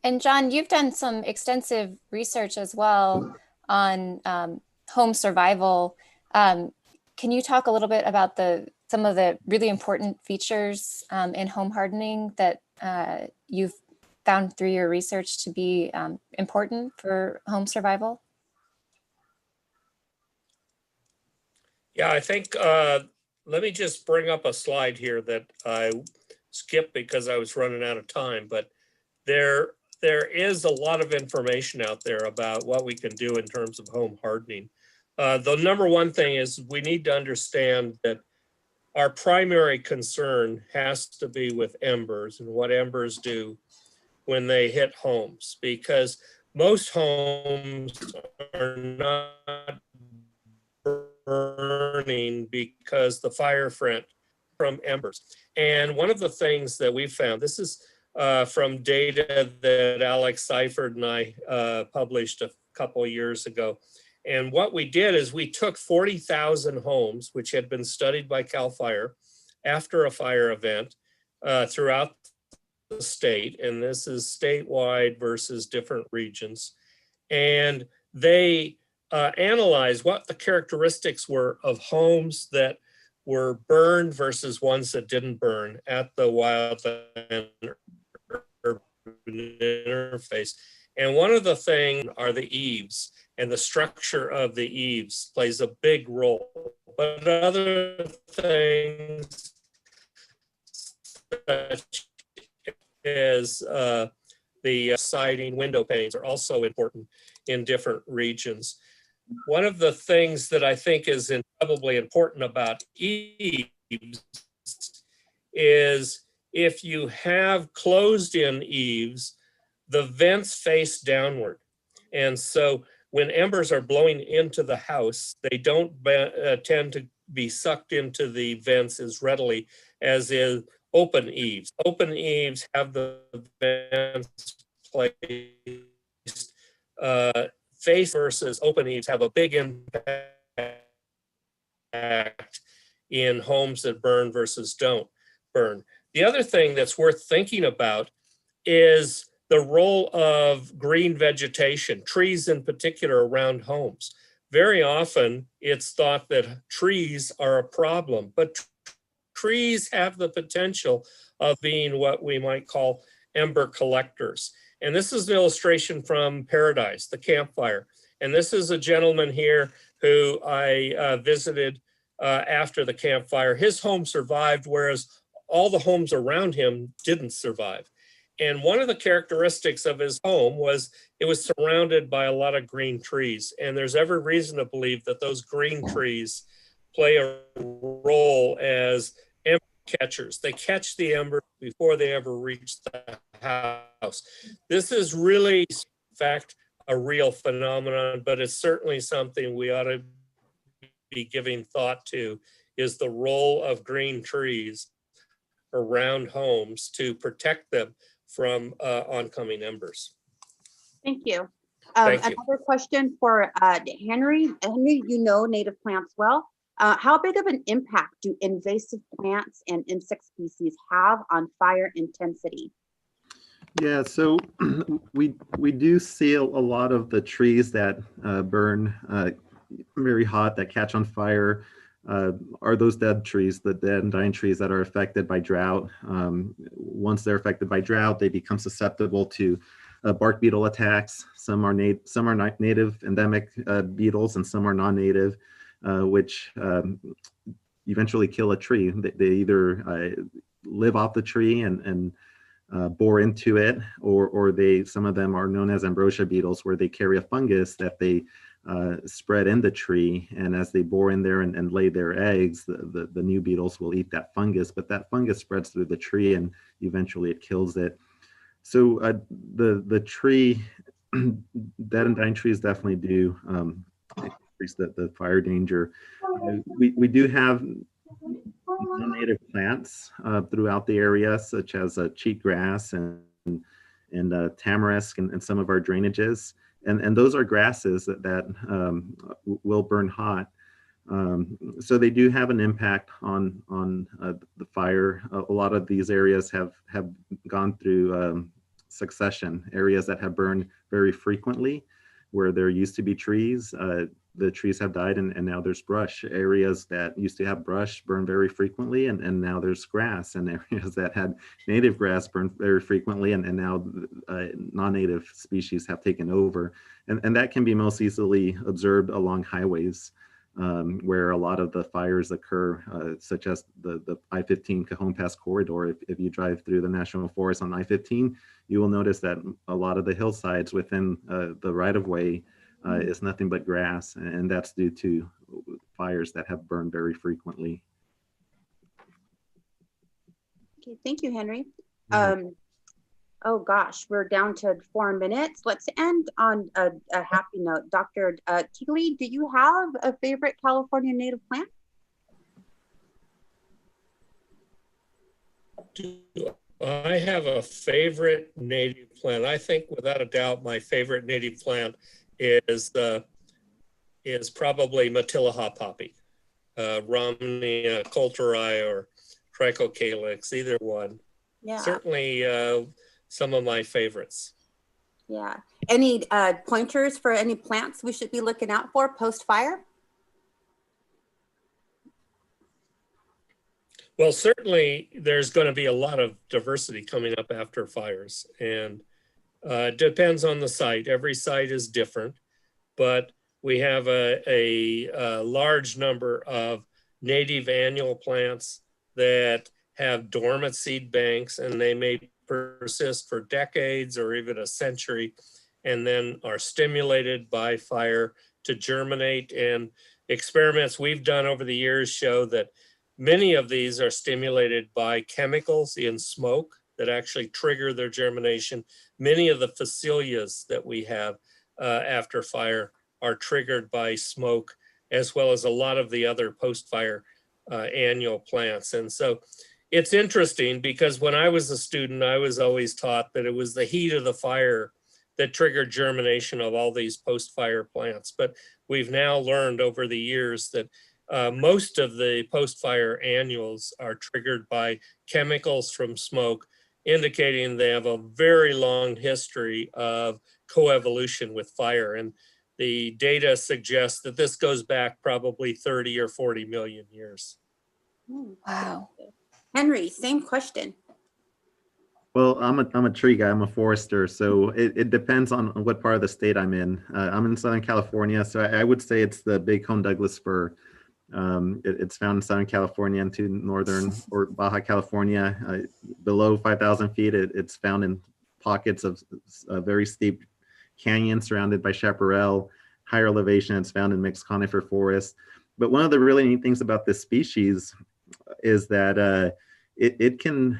Speaker 1: And Jon, you've done some extensive research as well on home survival. Can you talk a little bit about some of the really important features in home hardening that you've found through your research to be important for home survival?
Speaker 5: Yeah, I think, let me just bring up a slide here that I skipped because I was running out of time, but there is a lot of information out there about what we can do in terms of home hardening. The number one thing is we need to understand that our primary concern has to be with embers and what embers do when they hit homes, because most homes are not burning because the fire front from embers. And one of the things that we found, this is from data that Alex Seifert and I published a couple of years ago. And what we did is we took 40,000 homes, which had been studied by CAL FIRE after a fire event throughout the state. And this is statewide versus different regions. And they analyze what the characteristics were of homes that were burned versus ones that didn't burn at the wildland-urban interface. And one of the things are the eaves, and the structure of the eaves plays a big role. But other things such as the siding, window panes are also important in different regions. One of the things that I think is incredibly important about eaves is if you have closed-in eaves, the vents face downward. And so when embers are blowing into the house, they don't tend to be sucked into the vents as readily as in open eaves. Open eaves have the vents placed face versus open eaves have a big impact in homes that burn versus don't burn. The other thing that's worth thinking about is the role of green vegetation, trees in particular around homes. Very often it's thought that trees are a problem, but trees have the potential of being what we might call ember collectors. And this is an illustration from Paradise, the campfire. And this is a gentleman here who I visited after the campfire. His home survived, whereas all the homes around him didn't survive. And one of the characteristics of his home was it was surrounded by a lot of green trees. And there's every reason to believe that those green trees play a role as ember catchers. They catch the embers before they ever reach the house. This is really, in fact, a real phenomenon, but it's certainly something we ought to be giving thought to, is the role of green trees around homes to protect them from oncoming embers.
Speaker 2: Thank you.
Speaker 5: Thank you.
Speaker 2: Another question for Henry. Henry, you know native plants well. How big of an impact do invasive plants and insect species have on fire intensity?
Speaker 4: Yeah, so we do see a lot of the trees that burn very hot, that catch on fire, are those dead trees, the dead and dying trees that are affected by drought. Once they're affected by drought, they become susceptible to bark beetle attacks. Some are native endemic beetles, and some are non-native, which eventually kill a tree. They either live off the tree and bore into it, or some of them are known as ambrosia beetles, where they carry a fungus that they spread in the tree, and as they bore in there and lay their eggs, the new beetles will eat that fungus, but that fungus spreads through the tree and eventually it kills it. So the tree, dead and dying trees definitely do increase the fire danger. We do have non-native plants throughout the area, such as cheatgrass and tamarisk and some of our drainages. And those are grasses that will burn hot. So they do have an impact on the fire. A lot of these areas have gone through succession, areas that have burned very frequently, where there used to be trees. The trees have died and now there's brush. Areas that used to have brush burn very frequently and now there's grass, and areas that had native grass burn very frequently and now non-native species have taken over. And that can be most easily observed along highways where a lot of the fires occur, such as the I-15 Cajon Pass corridor. If you drive through the National Forest on I-15, you will notice that a lot of the hillsides within the right-of-way is nothing but grass, and that's due to fires that have burned very frequently.
Speaker 2: Okay, thank you, Henry. Oh gosh, we're down to 4 minutes. Let's end on a happy note. Dr. Keeley, do you have a favorite California native plant?
Speaker 5: Do I have a favorite native plant? I think without a doubt, my favorite native plant is probably Matilaha poppy, Romney coulteri or trichocalyx, either one.
Speaker 2: Yeah.
Speaker 5: Certainly some of my favorites.
Speaker 2: Yeah. Any pointers for any plants we should be looking out for post-fire?
Speaker 5: Well, certainly there's going to be a lot of diversity coming up after fires, and it depends on the site. Every site is different, but we have a large number of native annual plants that have dormant seed banks, and they may persist for decades or even a century, and then are stimulated by fire to germinate. And experiments we've done over the years show that many of these are stimulated by chemicals in smoke that actually trigger their germination. Many of the phacelias that we have after fire are triggered by smoke, as well as a lot of the other post-fire annual plants. And so it's interesting because when I was a student, I was always taught that it was the heat of the fire that triggered germination of all these post-fire plants. But we've now learned over the years that most of the post-fire annuals are triggered by chemicals from smoke, indicating they have a very long history of coevolution with fire. And the data suggests that this goes back probably 30 or 40 million years.
Speaker 1: Wow.
Speaker 2: Henry, same question.
Speaker 4: Well, I'm a tree guy. I'm a forester, so it depends on what part of the state I'm in. I'm in Southern California, so I would say it's the Bighorn Douglas fir. It's found in Southern California into northern or Baja California. Below 5,000 feet, it's found in pockets of very steep canyons surrounded by chaparral. Higher elevation, it's found in mixed conifer forest. But one of the really neat things about this species is that it can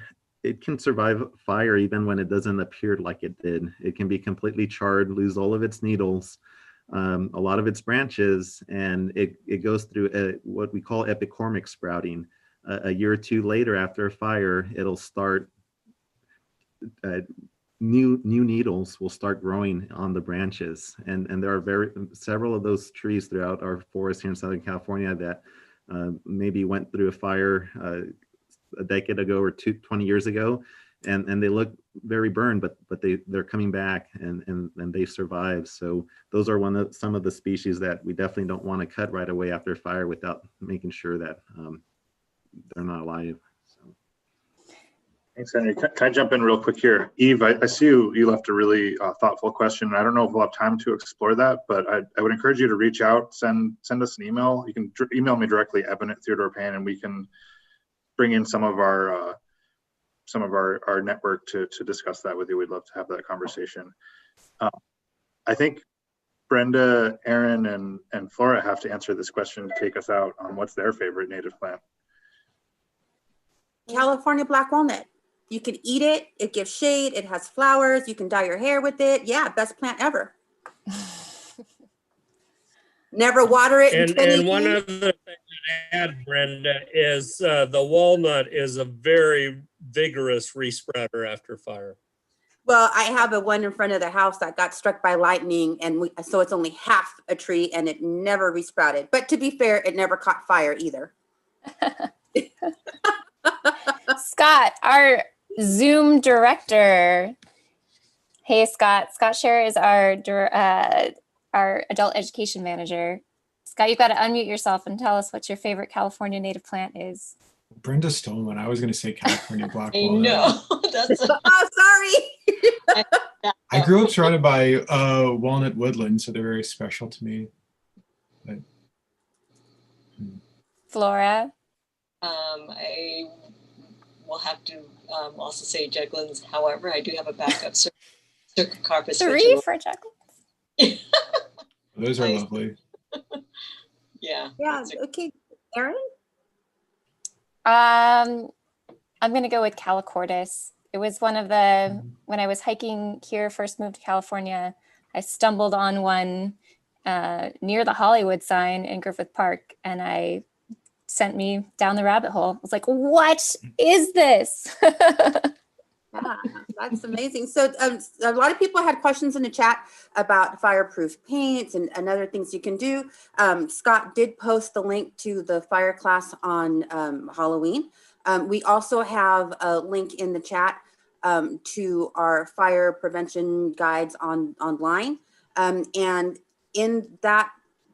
Speaker 4: survive fire even when it doesn't appear like it did. It can be completely charred, lose all of its needles, a lot of its branches, and it goes through what we call epicormic sprouting. A year or two later after a fire, it'll start, new needles will start growing on the branches. And there are several of those trees throughout our forest here in Southern California that maybe went through a fire a decade ago or 20 years ago, and they look very burned, but they're coming back and they survive. So those are some of the species that we definitely don't want to cut right away after fire without making sure that they're not alive. So.
Speaker 6: Thanks, Henry. Can I jump in real quick here? Eve, I see you left a really thoughtful question. I don't know if we'll have time to explore that, but I would encourage you to reach out, send us an email. You can email me directly, Evan@Theodore Payne, and we can bring in some of our some of our network to discuss that with you. We'd love to have that conversation. I think Brenda, Aaron, and Flora have to answer this question to take us out on what's their favorite native plant.
Speaker 2: California black walnut. You can eat it. It gives shade. It has flowers. You can dye your hair with it. Yeah, best plant ever. Never water it.
Speaker 5: And one other thing to add, Brenda, is the walnut is a very vigorous respreader after fire.
Speaker 2: Well, I have a one in front of the house that got struck by lightning, and so it's only half a tree, and it never resprouted. But to be fair, it never caught fire either.
Speaker 1: Scott, our Zoom director. Hey, Scott. Scott Scherer is our adult education manager. Scott, you've got to unmute yourself and tell us what your favorite California native plant is.
Speaker 7: Brenda stole one. I was going to say California black
Speaker 3: I
Speaker 7: walnut.
Speaker 3: know. That's
Speaker 2: Oh, sorry.
Speaker 7: I grew up surrounded by walnut woodland, so they're very special to me. But,
Speaker 1: Flora?
Speaker 3: I will have to also say Jugglins. However, I do have a backup Circocarpus.
Speaker 1: 3 for Jugglins.
Speaker 7: those are
Speaker 3: Nice.
Speaker 7: lovely.
Speaker 3: Yeah.
Speaker 2: Yeah. Okay. Aaron?
Speaker 1: I'm going to go with Calicortis. It was one of the, when I was hiking here, first moved to California, I stumbled on one near the Hollywood sign in Griffith Park, and I sent me down the rabbit hole. I was like, what is this?
Speaker 2: Yeah, that's amazing. So a lot of people had questions in the chat about fireproof paints and other things you can do. Scott did post the link to the fire class on Halloween. We also have a link in the chat to our fire prevention guides online. And in that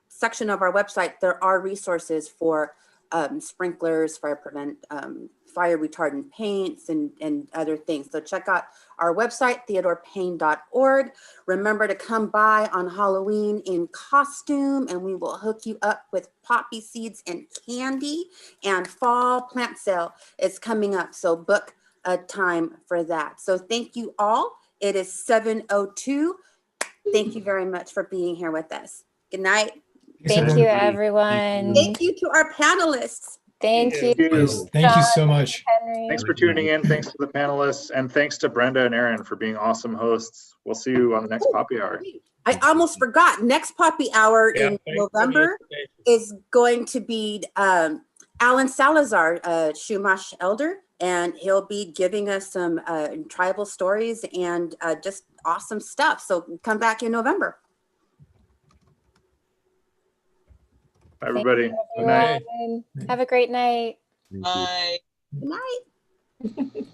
Speaker 2: section of our website, there are resources for sprinklers, fire retardant paints, and other things. So check out our website, theodorepayne.org. Remember to come by on Halloween in costume, and we will hook you up with poppy seeds and candy. And fall plant sale is coming up, so book a time for that. So thank you all. It is 7:02. Thank you very much for being here with us. Good night.
Speaker 1: Thank you, everyone.
Speaker 2: Thank you to our panelists.
Speaker 1: Thank you.
Speaker 7: Yes, thank you so much.
Speaker 1: Henry.
Speaker 6: Thanks for tuning in. Thanks to the panelists, and thanks to Brenda and Aaron for being awesome hosts. We'll see you on the next Poppy Hour.
Speaker 2: I almost forgot. Next Poppy Hour
Speaker 5: Yeah,
Speaker 2: in
Speaker 5: thanks for the
Speaker 2: November
Speaker 5: invitation.
Speaker 2: is going to be Alan Salazar, Shumash elder, and he'll be giving us some tribal stories and just awesome stuff. So come back in November.
Speaker 6: Bye, everybody. Good night.
Speaker 1: Everyone. Have a great night.
Speaker 3: Bye.
Speaker 2: Good night.